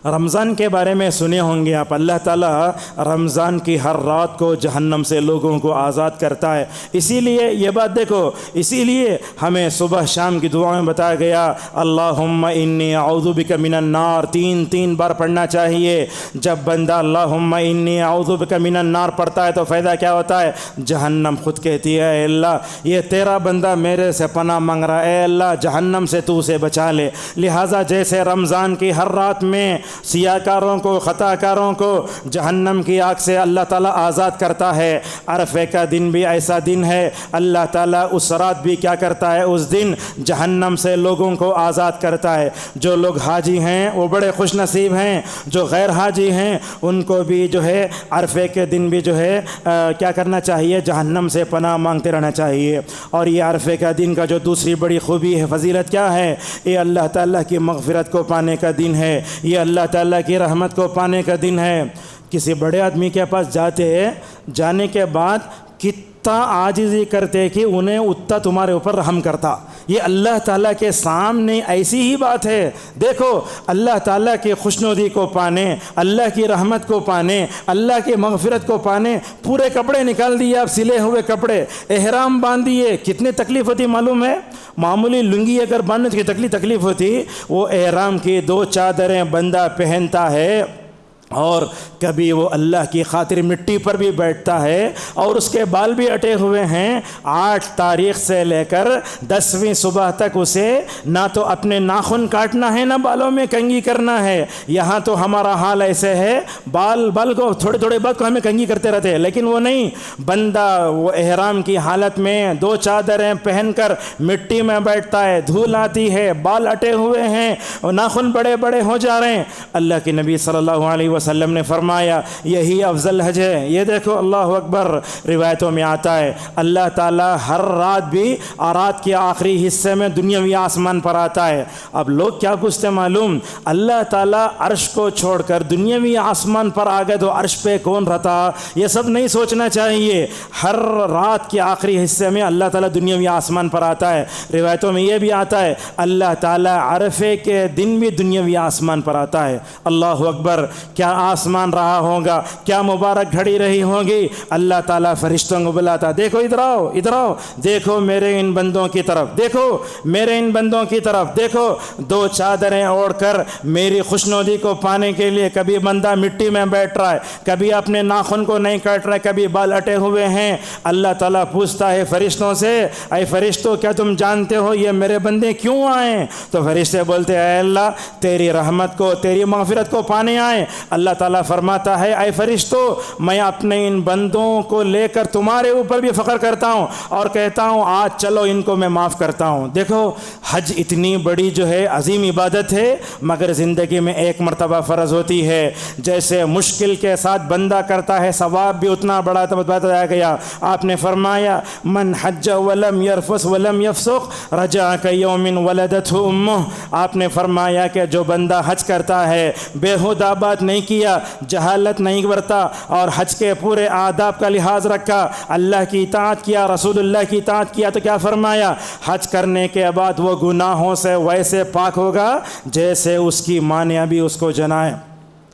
رمضان کے بارے میں سنے ہوں گے آپ، اللہ تعالیٰ رمضان کی ہر رات کو جہنم سے لوگوں کو آزاد کرتا ہے۔ اسی لیے یہ بات دیکھو، اسی لیے ہمیں صبح شام کی دعاؤں میں بتایا گیا اللہم انی اعوذ بک من النار 3 بار پڑھنا چاہیے۔ جب بندہ اللہم انی اعوذ بک من النار پڑھتا ہے تو فائدہ کیا ہوتا ہے؟ جہنم خود کہتی ہے اے اللہ یہ تیرا بندہ میرے سے پناہ مانگ رہا ہے، اے اللہ جہنم سے تو اسے بچا لے۔ لہٰذا جیسے رمضان کی ہر رات میں سیاہ کاروں کو، خطا کاروں کو جہنم کی آگ سے اللہ تعالیٰ آزاد کرتا ہے، عرفے کا دن بھی ایسا دن ہے، اللہ تعالیٰ اس رات بھی کیا کرتا ہے؟ اس دن جہنم سے لوگوں کو آزاد کرتا ہے۔ جو لوگ حاجی ہیں وہ بڑے خوش نصیب ہیں، جو غیر حاجی ہیں ان کو بھی جو ہے عرفے کے دن بھی جو ہے کیا کرنا چاہیے؟ جہنم سے پناہ مانگتے رہنا چاہیے۔ اور یہ عرفے کا دن کا جو دوسری بڑی خوبی ہے، فضیلت کیا ہے؟ یہ اللہ تعالیٰ کی مغفرت کو پانے کا دن ہے، یہ اللہ تعالیٰ کی رحمت کو پانے کا دن ہے۔ کسی بڑے آدمی کے پاس جانے کے بعد کتنا اتنا عاجزی کرتے کہ انہیں اتنا تمہارے اوپر رحم کرتا. یہ اللہ تعالیٰ کے سامنے ایسی ہی بات ہے. دیکھو اللہ تعالیٰ کی خوشنودی کو پانے, اللہ کی رحمت کو پانے, اللہ کی مغفرت کو پانے, پورے کپڑے نکال دیے آپ, سلے ہوئے کپڑے, احرام باندھ دیے. کتنی تکلیف ہوتی معلوم ہے؟ معمولی لنگی اگر باندھنے کی تکلیف ہوتی, وہ احرام کی 2 چادریں بندہ پہنتا ہے اور کبھی وہ اللہ کی خاطر مٹی پر بھی بیٹھتا ہے اور اس کے بال بھی اٹے ہوئے ہیں. 8 تاریخ سے لے کر 10ویں صبح تک اسے نہ تو اپنے ناخن کاٹنا ہے, نہ بالوں میں کنگھی کرنا ہے. یہاں تو ہمارا حال ایسے ہے, بال کو تھوڑے بعد کو ہمیں کنگھی کرتے رہتے ہیں, لیکن وہ نہیں. بندہ وہ احرام کی حالت میں 2 چادریں پہن کر مٹی میں بیٹھتا ہے, دھول آتی ہے, بال اٹے ہوئے ہیں, ناخن بڑے بڑے ہو جا رہے ہیں. اللہ کے نبی صلی اللہ علیہ وسلم نے فرمایا یہی افضل حج ہے. یہ دیکھو اللہ اکبر, روایتوں میں آتا ہے اللہ تعالیٰ ہر رات بھی رات کے آخری حصے میں دنیاوی آسمان پر آتا ہے. اب لوگ کیا پوچھتے معلوم, اللہ تعالیٰ عرش کو چھوڑ کر دنیاوی آسمان پر آ گئے تو عرش پہ کون رہتا؟ یہ سب نہیں سوچنا چاہیے. ہر رات کے آخری حصے میں اللہ تعالیٰ دنیاوی آسمان پر آتا ہے. روایتوں میں یہ بھی آتا ہے اللہ تعالیٰ عرفے کے دن بھی دنیاوی آسمان پر آتا ہے. اللہ اکبر, کیا آسمان رہا ہوگا, کیا مبارک گھڑی رہی ہوگی. اللہ تعالیٰ فرشتوں کو بلاتا, دیکھو ادھر آؤ, ادھر آؤ, دیکھو میرے ان بندوں کی طرف, دیکھو میرے ان بندوں کی طرف, دیکھو 2 چادریں اوڑھ کر میری خوشنودی کو پانے کے لیے کبھی بندہ مٹی میں بیٹھ رہا ہے, کبھی اپنے ناخن کو نہیں کاٹ رہا ہے, کبھی بال اٹے ہوئے ہیں. اللہ تعالیٰ پوچھتا ہے فرشتوں سے, اے فرشتوں کیا تم جانتے ہو یہ میرے بندے کیوں آئے؟ تو فرشتے بولتے ہیں اے اللہ تیری رحمت کو, تیری مغفرت کو پانے آئے. اللہ تعالیٰ فرماتا ہے اے فرشتوں میں اپنے ان بندوں کو لے کر تمہارے اوپر بھی فخر کرتا ہوں اور کہتا ہوں آج چلو ان کو میں معاف کرتا ہوں. دیکھو حج اتنی بڑی جو ہے عظیم عبادت ہے, مگر زندگی میں ایک مرتبہ فرض ہوتی ہے. جیسے مشکل کے ساتھ بندہ کرتا ہے ثواب بھی اتنا بڑا بتایا گیا. آپ نے فرمایا من حج ولم یرفث ولم یفسق رجع کیوم ولدتہ امہ. آپ نے فرمایا کہ جو بندہ حج کرتا ہے, بیہودہ بات نہیں کیا, جہالت نہیں برتا اور حج کے پورے آداب کا لحاظ رکھا, اللہ کی اطاعت کیا, رسول اللہ کی اطاعت کیا, تو کیا فرمایا حج کرنے کے بعد وہ گناہوں سے ویسے پاک ہوگا جیسے اس کی ماں نے ابھی اس کو جنائے.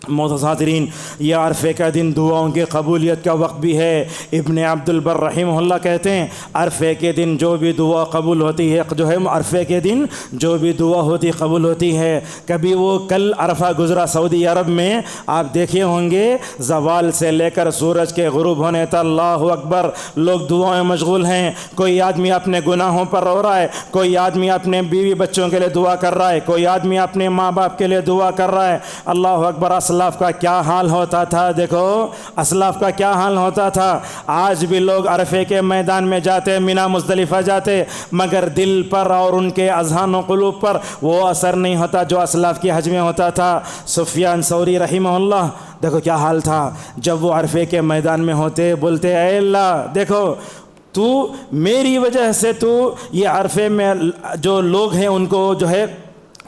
محترمین, یہ عرفے کا دن دعاؤں کی قبولیت کا وقت بھی ہے. ابن عبد البر رحمہ اللہ کہتے ہیں عرفے کے دن جو بھی دعا قبول ہوتی ہے, جو ہے عرفے کے دن جو بھی دعا ہوتی قبول ہوتی ہے. کبھی وہ کل عرفہ گزرا سعودی عرب میں, آپ دیکھے ہوں گے زوال سے لے کر سورج کے غروب ہونے تک اللہ اکبر لوگ دعائیں مشغول ہیں. کوئی آدمی اپنے گناہوں پر رو رہا ہے, کوئی آدمی اپنے بیوی بچوں کے لیے دعا کر رہا ہے, کوئی آدمی اپنے ماں باپ کے لیے دعا کر رہا ہے. اللہ اکبر, اسلاف کا کیا حال ہوتا تھا, دیکھو اسلاف کا کیا حال ہوتا تھا. آج بھی لوگ عرفے کے میدان میں جاتے, مینا مزدلفہ جاتے, مگر دل پر اور ان کے اذہان و قلوب پر وہ اثر نہیں ہوتا جو اسلاف کی حج میں ہوتا تھا. سفیان ثوری رحمہ اللہ دیکھو کیا حال تھا, جب وہ عرفے کے میدان میں ہوتے بولتے اے اللہ دیکھو تو میری وجہ سے تو یہ عرفے میں جو لوگ ہیں ان کو جو ہے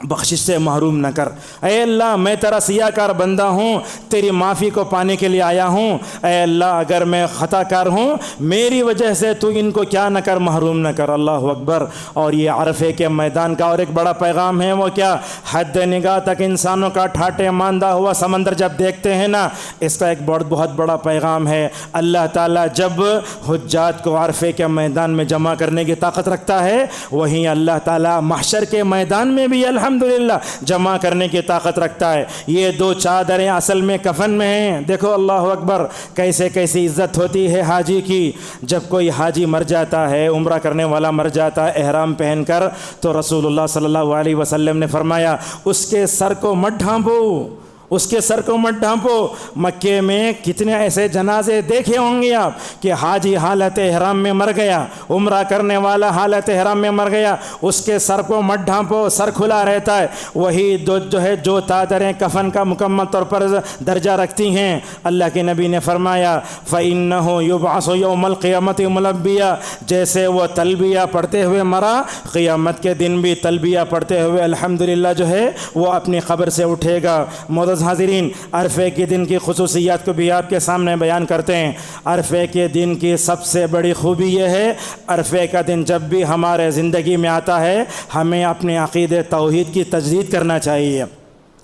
بخشش سے محروم نہ کر. اے اللہ میں تیرا سیاہ کار بندہ ہوں, تیری معافی کو پانے کے لیے آیا ہوں. اے اللہ اگر میں خطا کار ہوں میری وجہ سے تو ان کو کیا نہ کر, محروم نہ کر. اللہ اکبر. اور یہ عرفے کے میدان کا اور ایک بڑا پیغام ہے, وہ کیا, حد نگاہ تک انسانوں کا ٹھاٹے ماندہ ہوا سمندر جب دیکھتے ہیں نا, اس کا ایک بہت بڑا پیغام ہے. اللہ تعالیٰ جب حجاج کو عرفے کے میدان میں جمع کرنے کی طاقت رکھتا ہے, وہیں اللہ تعالیٰ محشر کے میدان میں بھی الحمدللہ جمع کرنے کی طاقت رکھتا ہے. یہ 2 چادریں اصل میں کفن میں ہیں. دیکھو اللہ اکبر کیسی عزت ہوتی ہے حاجی کی. جب کوئی حاجی مر جاتا ہے, عمرہ کرنے والا مر جاتا ہے احرام پہن کر, تو رسول اللہ صلی اللہ علیہ وسلم نے فرمایا اس کے سر کو مت ڈھانپو, اس کے سر کو مت ڈھانپو. مکے میں کتنے ایسے جنازے دیکھے ہوں گے آپ کہ حاجی حالت احرام میں مر گیا, عمرہ کرنے والا حالت احرام میں مر گیا, اس کے سر کو مت ڈھانپو, سر کھلا رہتا ہے. وہی جو چادریں کفن کا مکمل طور پر درجہ رکھتی ہیں. اللہ کے نبی نے فرمایا فَإِنَّهُ يُبْعَثُ يَوْمَ الْقِيَامَةِ مُلَبِّيًا, جیسے وہ تلبیہ پڑھتے ہوئے مرا, قیامت کے دن بھی تلبیہ پڑھتے ہوئے الحمدللہ جو ہے وہ اپنی قبر سے اٹھے گا. معزز حاضرین، عرفے کے دن کی خصوصیات کو بھی آپ کے سامنے بیان کرتے ہیں۔ عرفے کے دن کی سب سے بڑی خوبی یہ ہے، عرفے کا دن جب بھی ہمارے زندگی میں آتا ہے ہمیں اپنے عقیدے توحید کی تجدید کرنا چاہیے۔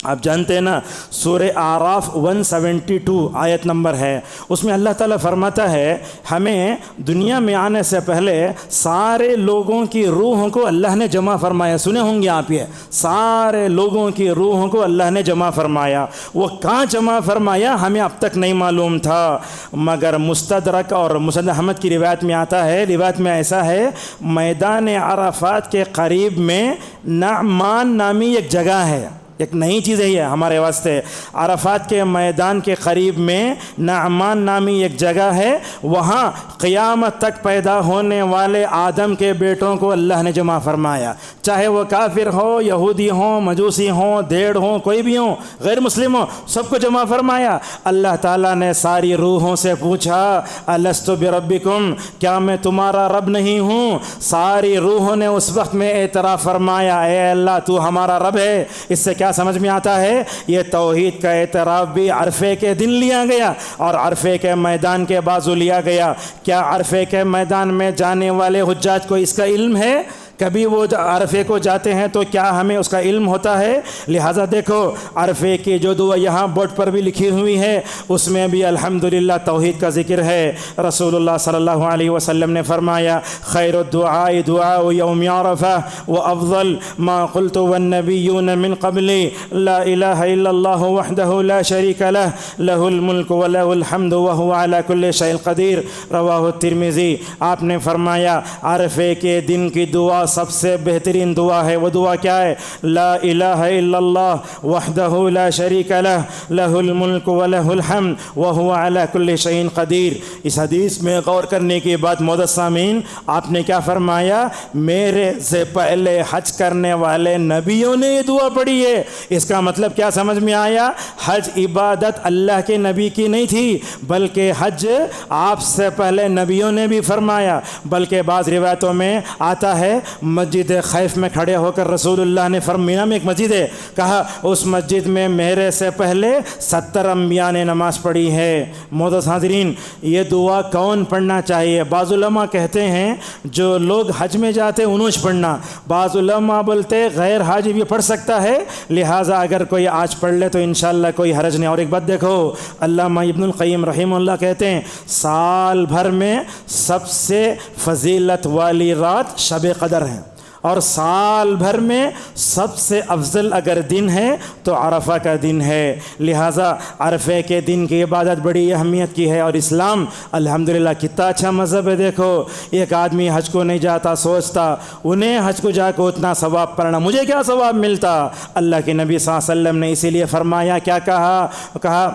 آپ جانتے ہیں نا، سورہ اعراف 172 آیت نمبر ہے، اس میں اللہ تعالیٰ فرماتا ہے ہمیں دنیا میں آنے سے پہلے سارے لوگوں کی روحوں کو اللہ نے جمع فرمایا۔ سنے ہوں گے آپ، یہ سارے لوگوں کی روحوں کو اللہ نے جمع فرمایا۔ وہ کہاں جمع فرمایا ہمیں اب تک نہیں معلوم تھا، مگر مستدرک اور مسند احمد کی روایت میں آتا ہے، روایت میں ایسا ہے، میدان عرفات کے قریب میں نعمان نامی ایک جگہ ہے، ایک نئی چیز ہے یہ ہمارے واسطے۔ عرفات کے میدان کے قریب میں نعمان نامی ایک جگہ ہے، وہاں قیامت تک پیدا ہونے والے آدم کے بیٹوں کو اللہ نے جمع فرمایا، چاہے وہ کافر ہو، یہودی ہوں، مجوسی ہوں، دیڑ ہوں، کوئی بھی ہوں، غیر مسلم ہوں، سب کو جمع فرمایا۔ اللہ تعالیٰ نے ساری روحوں سے پوچھا الست بربکم، کیا میں تمہارا رب نہیں ہوں؟ ساری روحوں نے اس وقت میں اعتراف فرمایا اے اللہ تو ہمارا رب ہے۔ اس سے کیا سمجھ میں آتا ہے؟ یہ توحید کا اعتراف بھی عرفے کے دن لیا گیا اور عرفے کے میدان کے بازو لیا گیا۔ کیا عرفے کے میدان میں جانے والے حجاج کو اس کا علم ہے؟ کبھی وہ عرفے کو جاتے ہیں تو کیا ہمیں اس کا علم ہوتا ہے؟ لہٰذا دیکھو عرفے کی جو دعا یہاں بورڈ پر بھی لکھی ہوئی ہے اس میں بھی الحمدللہ توحید کا ذکر ہے۔ رسول اللہ صلی اللہ علیہ وسلم نے فرمایا خیر الدعاء دعاء یوم عرفہ وافضل ما قلت والنبیون من قبلی لا الہ الا اللہ وحدہ لا شریک لہ لہ الملک ولہ الحمد وہو علی کل شیء قدیر، رواہ الترمذی۔ آپ نے فرمایا عرفے کے دن کی دعا سب سے بہترین دعا ہے۔ وہ دعا کیا ہے؟ لا الہ الا اللہ وحدہ لا شریک لہ لہ الملک ولہ الحمد وہو علی کل شیء قدیر۔ اس حدیث میں غور کرنے کی بات معزز سامعین، آپ نے کیا فرمایا؟ میرے سے پہلے حج کرنے والے نبیوں نے یہ دعا پڑھی ہے۔ اس کا مطلب کیا سمجھ میں آیا؟ حج عبادت اللہ کے نبی کی نہیں تھی، بلکہ حج آپ سے پہلے نبیوں نے بھی فرمایا۔ بلکہ بعض روایتوں میں آتا ہے مسجد خیف میں کھڑے ہو کر رسول اللہ نے مینا میں ایک مسجد ہے، کہا اس مسجد میں میرے سے پہلے 70 انبیاء نے نماز پڑھی ہے۔ معزز حاضرین، یہ دعا کون پڑھنا چاہیے؟ بعض علماء کہتے ہیں جو لوگ حج میں جاتے انہوں پڑھنا، بعض علماء بولتے غیر حاجی بھی پڑھ سکتا ہے، لہٰذا اگر کوئی آج پڑھ لے تو انشاءاللہ کوئی حرج نہیں۔ اور ایک بات دیکھو، علامہ ابن القیم رحمہ اللہ کہتے ہیں سال بھر میں سب سے فضیلت والی رات شب قدر ہے، اور سال بھر میں سب سے افضل اگر دن ہے تو عرفہ کا دن ہے۔ لہٰذا عرفے کے دن کی عبادت بڑی اہمیت کی ہے، اور اسلام الحمدللہ کتنا اچھا مذہب ہے۔ دیکھو ایک آدمی حج کو نہیں جاتا، سوچتا انہیں حج کو جا کے اتنا ثواب پڑھنا، مجھے کیا ثواب ملتا؟ اللہ کے نبی صلی اللہ علیہ وسلم نے اسی لیے فرمایا، کیا کہا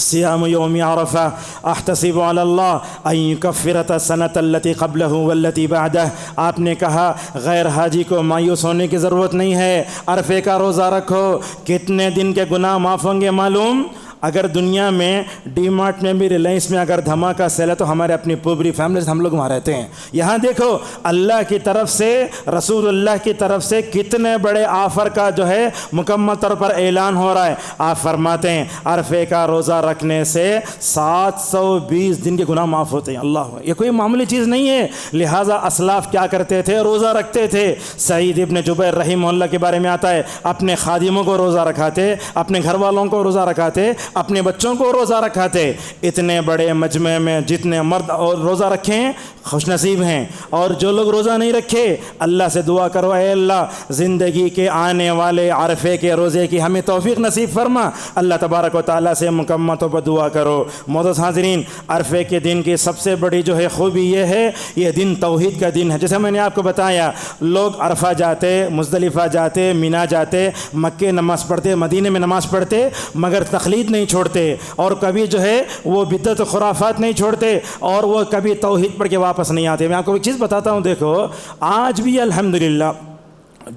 صیام یوم عرفہ احتسب علی اللہ ان یکفر السنۃ التی قبلہ والتی بعدہ۔ آپ نے کہا غیر حاجی کو مایوس ہونے کی ضرورت نہیں ہے، عرفے کا روزہ رکھو، کتنے دن کے گناہ معاف ہوں گے معلوم؟ اگر دنیا میں ڈی مارٹ میں بھی ریلائنس میں اگر دھماکہ سیل ہے تو ہمارے اپنی پوری فیملی سے ہم لوگ وہاں رہتے ہیں۔ یہاں دیکھو اللہ کی طرف سے، رسول اللہ کی طرف سے کتنے بڑے آفر کا جو ہے مکمل طور پر اعلان ہو رہا ہے۔ آپ فرماتے ہیں عرفے کا روزہ رکھنے سے 720 دن کے گناہ معاف ہوتے ہیں۔ اللہ، یہ کوئی معمولی چیز نہیں ہے۔ لہٰذا اسلاف کیا کرتے تھے؟ روزہ رکھتے تھے۔ سعید ابن جبیر رحمہ اللہ کے بارے میں آتا ہے اپنے خادموں کو روزہ رکھاتے، اپنے گھر والوں کو روزہ رکھاتے، اپنے بچوں کو روزہ رکھاتے۔ اتنے بڑے مجمع میں جتنے مرد اور روزہ رکھیں خوش نصیب ہیں، اور جو لوگ روزہ نہیں رکھے اللہ سے دعا کرو اے اللہ زندگی کے آنے والے عرفے کے روزے کی ہمیں توفیق نصیب فرما۔ اللہ تبارک و تعالیٰ سے مکمل طور پر دعا کرو۔ معزز حاضرین، عرفے کے دن کی سب سے بڑی جو ہے خوبی یہ ہے، یہ دن توحید کا دن ہے۔ جیسے میں نے آپ کو بتایا، لوگ عرفہ جاتے، مزدلفہ جاتے، مینا جاتے، مکے نماز پڑھتے، مدینے میں نماز پڑھتے، مگر تقلید نہیں چھوڑتے، اور کبھی جو ہے وہ بدعت و خرافات نہیں چھوڑتے، اور وہ کبھی توحید پڑھ کے واپس نہیں آتے۔ میں آپ کو ایک چیز بتاتا ہوں، دیکھو آج بھی الحمدللہ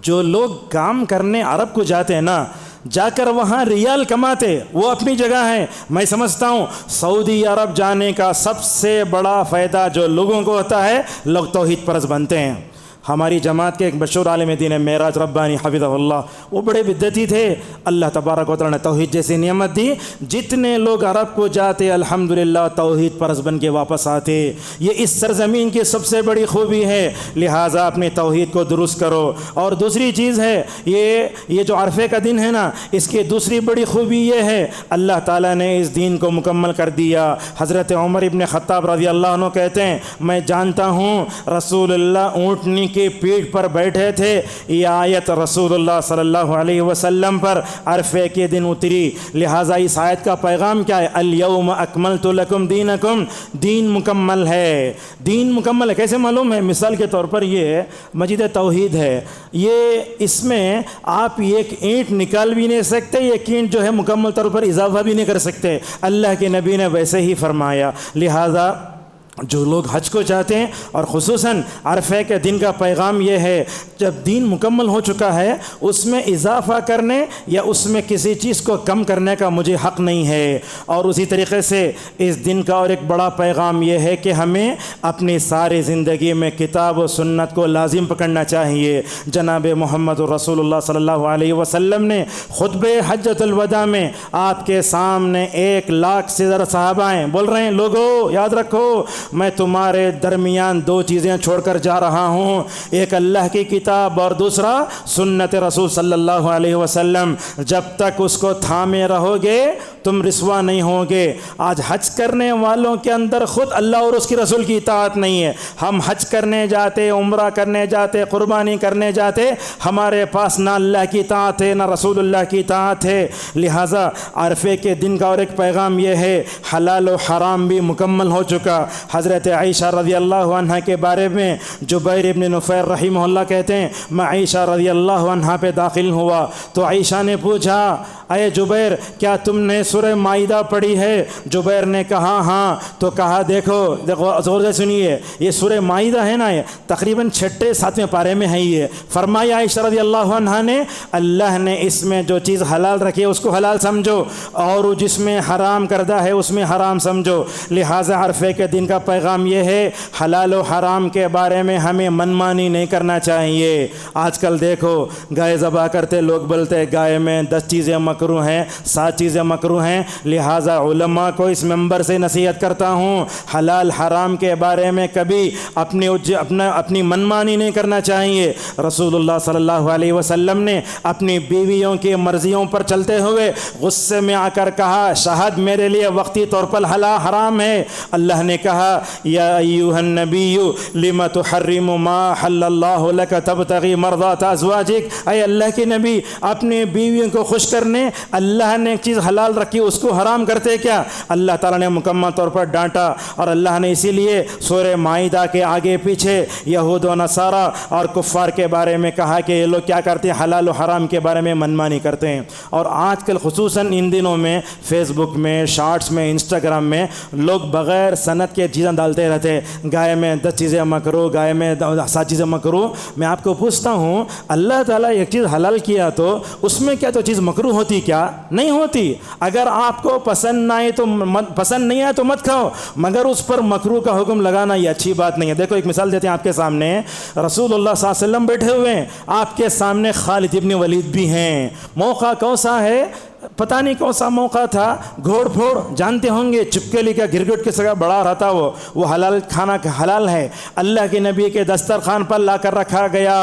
جو لوگ کام کرنے عرب کو جاتے ہیں نا، جا کر وہاں ریال کماتے، وہ اپنی جگہ ہیں۔ میں سمجھتا ہوں سعودی عرب جانے کا سب سے بڑا فائدہ جو لوگوں کو ہوتا ہے، لوگ توحید پرست بنتے ہیں۔ ہماری جماعت کے ایک مشہور عالم دین ہے معراج ربانی حفظہ اللہ، وہ بڑے بدعتی تھے، اللہ تبارک و تعالیٰ نے توحید جیسی نعمت دی، جتنے لوگ عرب کو جاتے الحمدللہ توحید پرست بن کے واپس آتے۔ یہ اس سرزمین کی سب سے بڑی خوبی ہے، لہٰذا اپنی توحید کو درست کرو۔ اور دوسری چیز ہے یہ جو عرفے کا دن ہے نا، اس کی دوسری بڑی خوبی یہ ہے اللہ تعالیٰ نے اس دین کو مکمل کر دیا۔ حضرت عمر ابن خطاب رضی اللہ عنہ کہتے ہیں میں جانتا ہوں رسول اللہ اونٹنی کی پیٹھ پر بیٹھے تھے، یہ آیت رسول اللہ صلی اللہ علیہ وسلم پر عرفے کے دن اتری، لہٰذا اس آیت کا پیغام کیا ہے؟ الیوم اکملت لکم دینکم، دین مکمل ہے، دین مکمل ہے۔ کیسے معلوم ہے؟ مثال کے طور پر یہ مسجد توحید ہے، یہ اس میں آپ ایک اینٹ نکال بھی نہیں سکتے، ایک اینٹ جو ہے مکمل طور پر اضافہ بھی نہیں کر سکتے، اللہ کے نبی نے ویسے ہی فرمایا۔ لہٰذا جو لوگ حج کو چاہتے ہیں اور خصوصاً عرفے کے دن کا پیغام یہ ہے جب دین مکمل ہو چکا ہے اس میں اضافہ کرنے یا اس میں کسی چیز کو کم کرنے کا مجھے حق نہیں ہے۔ اور اسی طریقے سے اس دن کا اور ایک بڑا پیغام یہ ہے کہ ہمیں اپنی ساری زندگی میں کتاب و سنت کو لازم پکڑنا چاہیے۔ جناب محمد رسول اللہ صلی اللہ علیہ وسلم نے خطبہ حجۃ الوداع میں آپ کے سامنے 1,00,000 سے زیادہ صحابہ ہیں، بول رہے ہیں لوگوں یاد رکھو میں تمہارے درمیان 2 چیزیں چھوڑ کر جا رہا ہوں، ایک اللہ کی کتاب اور دوسرا سنت رسول صلی اللہ علیہ وسلم۔ جب تک اس کو تھامے رہو گے تم رسوا نہیں ہوگے۔ آج حج کرنے والوں کے اندر خود اللہ اور اس کی رسول کی اطاعت نہیں ہے۔ ہم حج کرنے جاتے، عمرہ کرنے جاتے، قربانی کرنے جاتے، ہمارے پاس نہ اللہ کی اطاعت ہے نہ رسول اللہ کی اطاعت ہے۔ لہٰذا عرفے کے دن کا اور ایک پیغام یہ ہے حلال و حرام بھی مکمل ہو چکا۔ حضرت عائشہ رضی اللہ عنہ کے بارے میں جبیر ابن نفیر رحمہ اللہ کہتے ہیں میں عائشہ رضی اللہ عنہ پہ داخل ہوا تو عائشہ نے پوچھا اے جبیر کیا تم نے سورہ مائدہ پڑھی ہے؟ جبیر نے کہا ہاں، تو کہا دیکھو زور سے سنیے، یہ سورہ مائدہ ہے نا، یہ تقریباً 6-7ویں پارے میں ہے۔ یہ فرمایا عائشہ رضی اللہ عنہ نے اللہ نے اس میں جو چیز حلال رکھی ہے اس کو حلال سمجھو اور جس میں حرام کردہ ہے اس میں حرام سمجھو۔ لہٰذا عرفے کے دن کا پیغام یہ ہے حلال و حرام کے بارے میں ہمیں منمانی نہیں کرنا چاہیے۔ آج کل دیکھو گائے ذبح کرتے لوگ بولتے گائے میں 10 چیزیں مکروہ ہیں، 7 چیزیں مکروہ ہیں۔ لہٰذا علماء کو اس منبر سے نصیحت کرتا ہوں حلال حرام کے بارے میں کبھی اپنی منمانی نہیں کرنا چاہیے۔ رسول اللہ صلی اللہ علیہ وسلم نے اپنی بیویوں کی مرضیوں پر چلتے ہوئے غصے میں آ کر کہا شہد میرے لیے وقتی طور پر حرام ہے۔ اللہ نے کہا یا ایھا النبی لم تحرم ما حل اللہ لک تبتغی مرضات ازواجک، اے اللہ کے نبی اپنی بیویوں کو خوش کرنے اللہ نے ایک چیز حلال رکھی اس کو حرام کرتے کیا؟ اللہ تعالیٰ نے مکمل طور پر ڈانٹا اور اللہ نے اسی لیے سورہ مائدہ کے آگے پیچھے یہود و نصارہ اور کفار کے بارے میں کہا کہ یہ لوگ کیا کرتے ہیں حلال و حرام کے بارے میں منمانی کرتے ہیں۔ اور آج کل خصوصاً ان دنوں میں فیس بک میں شارٹس میں انسٹاگرام میں لوگ بغیر صنعت کے چیزیں ڈالتے رہتے، گائے میں 10 چیزیں مکروہ، گائے میں 7 چیزیں مکروہ۔ میں آپ کو پوچھتا ہوں اللہ تعالیٰ ایک چیز حلال کیا تو اس میں کیا تو چیز مکروہ ہوتی کیا؟ نہیں ہوتی۔ اگر آپ کو پسند نہیں آئے تو مت کھاؤ، مگر اس پر مکروہ کا حکم لگانا یہ اچھی بات نہیں ہے۔ دیکھو ایک مثال دیتے ہیں آپ کے سامنے، رسول اللہ صلی اللہ علیہ وسلم بیٹھے ہوئے ہیں، آپ کے سامنے خالد ابن ولید بھی ہیں۔ موقع کون سا ہے؟ پتہ نہیں کون سا موقع تھا، گھوڑ پھوڑ جانتے ہوں گے، چپکلی کا گرگٹ کے سگا بڑا رہتا، وہ حلال کھانا حلال ہے، اللہ کے نبی کے دسترخوان پر لا کر رکھا گیا۔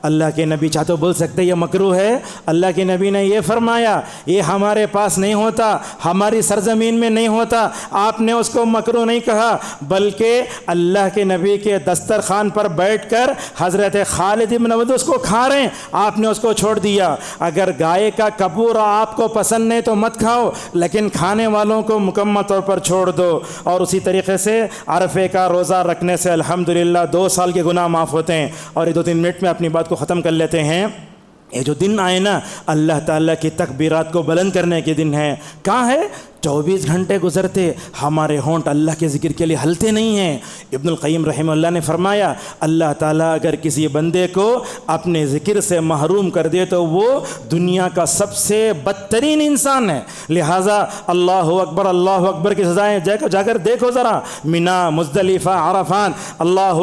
اللہ کے نبی چاہے تو بول سکتے یہ مکروہ ہے، اللہ کے نبی نے یہ فرمایا یہ ہمارے پاس نہیں ہوتا، ہماری سرزمین میں نہیں ہوتا، آپ نے اس کو مکروہ نہیں کہا، بلکہ اللہ کے نبی کے دسترخوان پر بیٹھ کر حضرت خالد بن ولید اس کو کھا رہے ہیں، آپ نے اس کو چھوڑ دیا۔ اگر گائے کا کپورا آپ کو پسند نہیں تو مت کھاؤ، لیکن کھانے والوں کو مکمل طور پر چھوڑ دو۔ اور اسی طریقے سے عرفے کا روزہ رکھنے سے الحمدللہ 2 سال کے گناہ معاف ہوتے ہیں۔ اور یہ 2-3 منٹ میں اپنی بات کو ختم کر لیتے ہیں۔ یہ جو دن آئے نا اللہ تعالیٰ کی تکبیرات کو بلند کرنے کے دن ہے، کہاں ہے؟ 24 گھنٹے گزرتے ہمارے ہونٹ اللہ کے ذکر کے لیے ہلتے نہیں ہیں۔ ابن القیم رحمہ اللہ نے فرمایا اللہ تعالیٰ اگر کسی بندے کو اپنے ذکر سے محروم کر دے تو وہ دنیا کا سب سے بدترین انسان ہے۔ لہٰذا اللہ اکبر کی سزائیں جا کر دیکھو ذرا، منا، مزدلفہ، عرفات، اللہ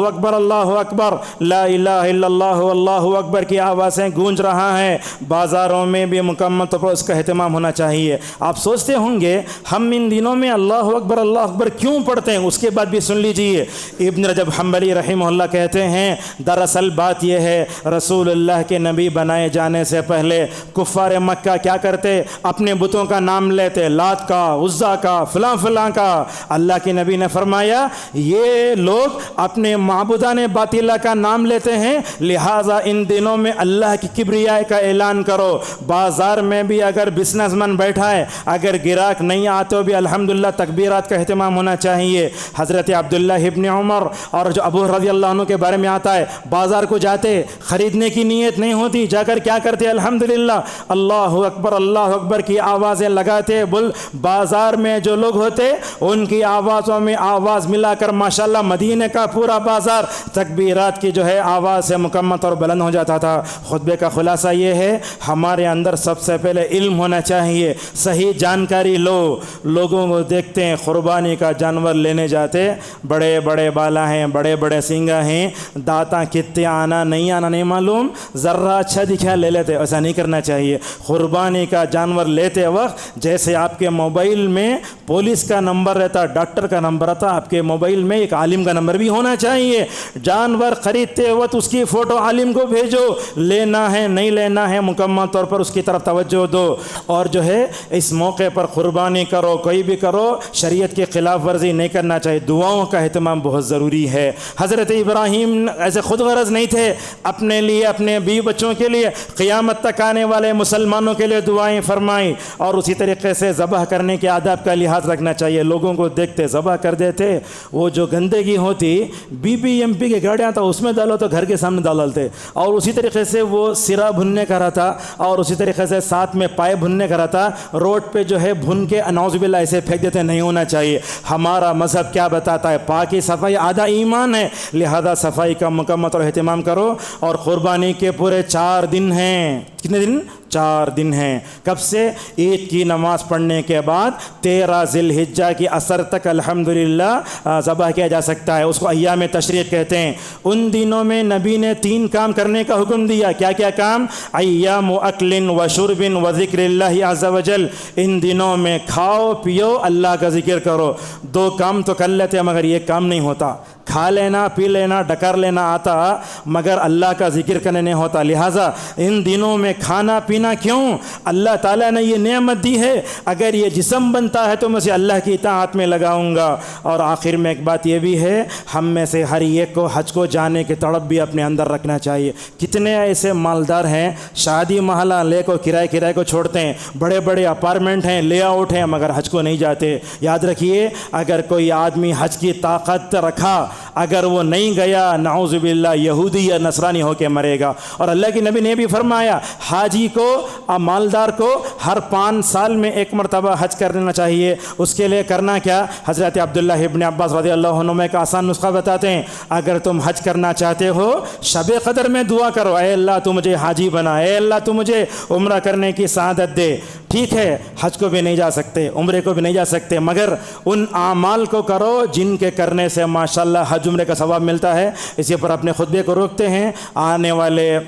اکبر، لا الہ الا اللہ واللہ اکبر کی آوازیں گونج رہا ہے۔ بازاروں میں بھی مکمل طور پر اس کا اہتمام ہونا چاہیے۔ آپ سوچتے ہوں گے ہم ان دنوں میں اللہ اکبر کیوں پڑھتے ہیں؟ اس کے بعد بھی سن لیجئے، ابن رجب حنبلی رحمہ اللہ کہتے ہیں دراصل بات یہ ہے رسول اللہ کے نبی بنائے جانے سے پہلے کفار مکہ کیا کرتے؟ اپنے بتوں کا نام لیتے، لات کا، عزا کا، فلاں کا۔ اللہ کے نبی نے فرمایا یہ لوگ اپنے معبودان باطلہ کا نام لیتے ہیں، لہٰذا ان دنوں میں اللہ کی کبریائی کا اعلان کرو۔ بازار میں بھی اگر بزنس مین بیٹھا ہے، اگر گراہک نہیں آتے ہو بھی الحمدللہ تکبیرات کا اہتمام ہونا چاہیے۔ حضرت عبداللہ ابن عمر اور جو ابو رضی اللہ عنہ کے بارے میں آتا ہے، بازار کو جاتے، خریدنے کی نیت نہیں ہوتی، جا کر کیا کرتے؟ الحمدللہ اللہ اکبر کی آوازیں لگاتے۔ بازار میں جو لوگ ہوتے ان کی آوازوں میں آواز ملا کر ماشاءاللہ مدینے کا پورا بازار تکبیرات کی جو ہے آواز سے مکمل اور بلند ہو جاتا تھا۔ خطبے کا خلاصہ یہ ہے ہمارے اندر سب سے پہلے علم ہونا چاہیے، صحیح جانکاری لو۔ لوگوں کو دیکھتے ہیں قربانی کا جانور لینے جاتے، بڑے بڑے بالا ہیں، بڑے بڑے سینگا ہیں، دانتاں کتنے آنا نہیں معلوم، ذرا اچھا دکھا لے لیتے۔ ایسا نہیں کرنا چاہیے۔ قربانی کا جانور لیتے وقت جیسے آپ کے موبائل میں پولیس کا نمبر رہتا، ڈاکٹر کا نمبر رہتا، آپ کے موبائل میں ایک عالم کا نمبر بھی ہونا چاہیے۔ جانور خریدتے وقت اس کی فوٹو عالم کو بھیجو، لینا ہے نہیں لینا ہے مکمل طور پر اس کی طرف توجہ دو۔ اور جو ہے اس موقع پر قربانی کرو، کوئی بھی کرو، شریعت کی خلاف ورزی نہیں کرنا چاہیے۔ دعاؤں کا اہتمام بہت ضروری ہے۔ حضرت ابراہیم ایسے خود غرض نہیں تھے، اپنے لیے، اپنے بیوی بچوں کے لیے، قیامت تک آنے والے مسلمانوں کے لیے دعائیں فرمائیں۔ اور اسی طریقے سے ذبح کرنے کے آداب کا لحاظ رکھنا چاہیے۔ لوگوں کو دیکھتے ذبح کر دیتے، وہ جو گندگی ہوتی BBMP کی گاڑیاں تو اس میں ڈالو تو گھر کے سامنے ڈالتے، اور اسی طریقے سے وہ سرا بھننے کا رہتا، اور اسی طریقے سے ساتھ میں پائے بھننے کا رہتا، روڈ پہ جو ہے بھن کے نعوذ باللہ ایسے پھینک دیتے، نہیں ہونا چاہیے۔ ہمارا مذہب کیا بتاتا ہے؟ پاکی صفائی آدھا ایمان ہے، لہذا صفائی کا مکمل اور اہتمام کرو۔ اور قربانی کے پورے 4 دن ہیں۔ کتنے دن؟ 4 دن ہیں۔ کب سے؟ عید کی نماز پڑھنے کے بعد 13 ذی الحجہ کی عصر تک الحمدللہ ذبح کیا جا سکتا ہے۔ اس کو ایام تشریق کہتے ہیں۔ ان دنوں میں نبی نے 3 کام کرنے کا حکم دیا۔ کیا کیا کام؟ ایام اکل و شرب و ذکر اللہ عز و جل۔ ان دنوں میں کھاؤ پیو، اللہ کا ذکر کرو۔ 2 کام تو کر لیتے مگر یہ کام نہیں ہوتا۔ کھا لینا، پی لینا، ڈکر لینا آتا مگر اللہ کا ذکر کرنے نہیں ہوتا۔ لہٰذا ان دنوں میں کھانا پینا کیوں؟ اللہ تعالیٰ نے یہ نعمت دی ہے، اگر یہ جسم بنتا ہے تو میں اسے اللہ کی اطاعت میں لگاؤں گا۔ اور آخر میں ایک بات یہ بھی ہے، ہم میں سے ہر ایک کو حج کو جانے کی تڑپ بھی اپنے اندر رکھنا چاہیے۔ کتنے ایسے مالدار ہیں شادی محلہ لے کو کرائے کو چھوڑتے ہیں، بڑے بڑے اپارٹمنٹ ہیں، لے آؤٹ ہیں، مگر حج کو نہیں جاتے۔ یاد رکھیے اگر کوئی آدمی حج کی طاقت رکھا، اگر وہ نہیں گیا نعوذ باللہ یہودی یا نصرانی ہو کے مرے گا۔ اور اللہ کی نبی نے بھی فرمایا حاجی کو، مالدار کو ہر 5 سال میں 1 مرتبہ حج کر لینا چاہیے۔ اس کے لیے کرنا کیا؟ حضرت عبداللہ ابن عباس رضی اللہ عنہ ایک آسان نسخہ بتاتے ہیں، اگر تم حج کرنا چاہتے ہو شب قدر میں دعا کرو، اے اللہ تو مجھے حاجی بنا، اے اللہ تو مجھے عمرہ کرنے کی سعادت دے۔ ٹھیک ہے حج کو بھی نہیں جا سکتے، عمرے کو بھی نہیں جا سکتے، مگر ان اعمال کو کرو جن کے کرنے سے ماشاءاللہ حج عمرے کا ثواب ملتا ہے۔ اسی پر اپنے خطبے کو روکتے ہیں۔ آنے والے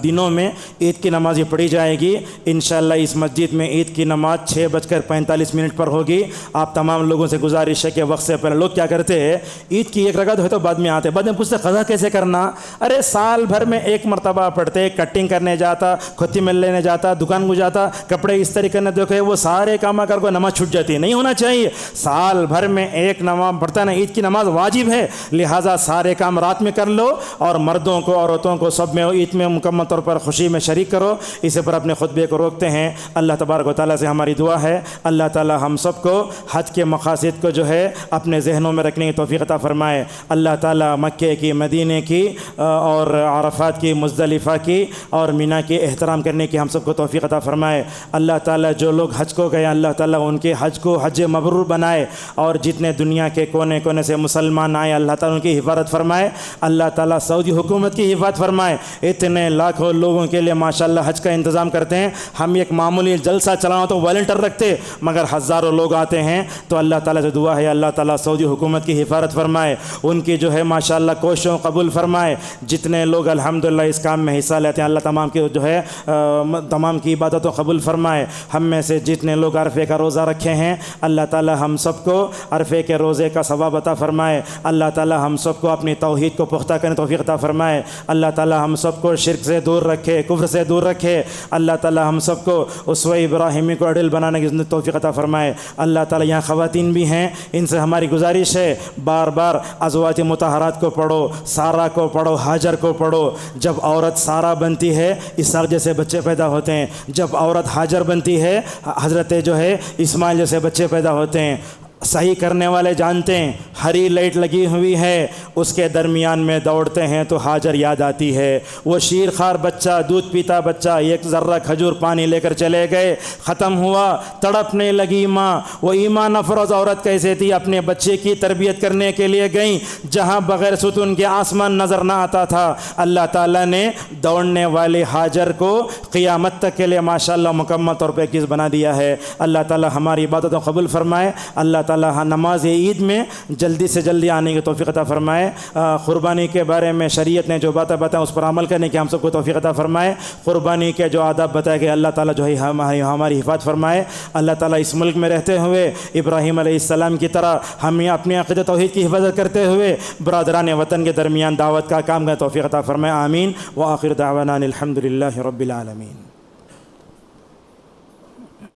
دنوں میں عید کی نماز پڑھی جائے گی انشاءاللہ۔ اس مسجد میں عید کی نماز 6:45 پر ہوگی۔ آپ تمام لوگوں سے گزارش ہے کہ وقت سے پہلے لوگ کیا کرتے ہیں، عید کی 1 رکعت ہوئے تو بعد میں آتے، بعد میں پوچھتے قضا کیسے کرنا؟ ارے سال بھر میں 1 مرتبہ پڑھتے، کٹنگ کرنے جاتا، کھتی مل لینے جاتا، دکان کو جاتا، کپڑے استری کرنے دیکھے، وہ سارے کام کر کو نماز چھوٹ جاتی ہے۔ نہیں ہونا چاہیے۔ سال بھر میں 1 نماز پڑھتا نا، عید کی نماز واجب ہے، لہٰذا سارے کام رات میں کر لو، اور مردوں کو عورتوں کو سب میں عید میں مکمل طور پر خوشی میں شریک کرو۔ اسی پر اپنے خطبے کو روکتے ہیں۔ اللہ تبارک و تعالیٰ سے ہماری دعا ہے اللہ تعالیٰ ہم سب کو حج کے مقاصد کو جو ہے اپنے ذہنوں میں رکھنے کی توفیق عطا فرمائے۔ اللہ تعالیٰ مکے کی، مدینے کی اور عرفات کی، مزدلفہ کی اور مینا کی احترام کرنے کی ہم سب کو توفیق عطا فرمائے۔ اللہ تعالیٰ جو لوگ حج کو گئے اللہ تعالیٰ ان کے حج کو حج مبرور بنائے، اور جتنے دنیا کے کونے کونے سے مسلمان آئے اللہ تعالیٰ ان کی حفاظت فرمائے۔ اللہ تعالیٰ سعودی حکومت کی حفاظت فرمائے۔ اتنے لاکھوں لوگوں کے لیے ماشاءاللہ حج کا انتظام کرتے ہیں۔ ہم ایک معمولی جلسہ چلانا تو والنٹر رکھتے، مگر ہزاروں لوگ آتے ہیں، تو اللہ تعالیٰ سے دعا ہے اللہ تعالیٰ سعودی حکومت کی حفاظت فرمائے، ان کی جو ہے ماشاءاللہ کوششوں قبول فرمائے۔ جتنے لوگ الحمدللہ اس کام میں حصہ لیتے ہیں اللہ تمام کی جو ہے تمام کی عبادتوں قبول فرمائے۔ ہم میں سے جتنے لوگ عرفے کا روزہ رکھے ہیں اللہ تعالیٰ ہم سب کو عرفے کے روزے کا ثواب عطا فرمائے۔ اللہ تعالیٰ ہم سب کو اپنی توحید کو پختہ کرنے توفیق عطا فرمائے۔ اللہ تعالیٰ ہم سب کو شرک سے دور رکھے، کفر سے دور رکھے۔ اللہ تعالیٰ ہم سب کو اسوہ ابراہیمی کو اڈل بنانے کی توفیق عطا فرمائے۔ اللہ تعالیٰ یہاں خواتین بھی ہیں، ان سے ہماری گزارش ہے بار بار ازواج مطہرات کو پڑھو، سارہ کو پڑھو، ہاجر کو پڑھو۔ جب عورت سارہ بنتی ہے اسحاق جیسے بچے پیدا ہوتے ہیں، جب عورت ہاجر بنتی ہے حضرت جو ہے اسماعیل جیسے بچے پیدا ہوتے ہیں۔ صحیح کرنے والے جانتے ہیں ہری لائٹ لگی ہوئی ہے، اس کے درمیان میں دوڑتے ہیں تو ہاجر یاد آتی ہے۔ وہ شیر خوار بچہ، دودھ پیتا بچہ، ایک ذرہ کھجور پانی لے کر چلے گئے، ختم ہوا، تڑپنے لگی ماں۔ وہ ایمان افروز عورت کیسے تھی، اپنے بچے کی تربیت کرنے کے لیے گئیں جہاں بغیر ستون کے آسمان نظر نہ آتا تھا۔ اللہ تعالیٰ نے دوڑنے والے ہاجر کو قیامت تک کے لیے ماشاءاللہ مکمل طور پہ عزیز بنا دیا ہے۔ اللہ تعالیٰ ہماری عبادتوں قبول فرمائے۔ اللہ تعالیٰ نماز عید میں جلدی سے جلدی آنے کی توفیق عطا فرمائے۔ قربانی کے بارے میں شریعت نے جو باتیں بتائیں اس پر عمل کرنے کی ہم سب کو توفیق عطا فرمائے۔ قربانی کے جو آداب بتائے گئے اللہ تعالیٰ جو ہے ہماری حفاظت فرمائے۔ اللہ تعالیٰ اس ملک میں رہتے ہوئے ابراہیم علیہ السلام کی طرح ہم اپنی عقیدت توحید کی حفاظت کرتے ہوئے برادران وطن کے درمیان دعوت کا کام کا توفیق عطا فرمائے۔ آمین۔ وآخر دعوانا الحمد للہ رب العالمین۔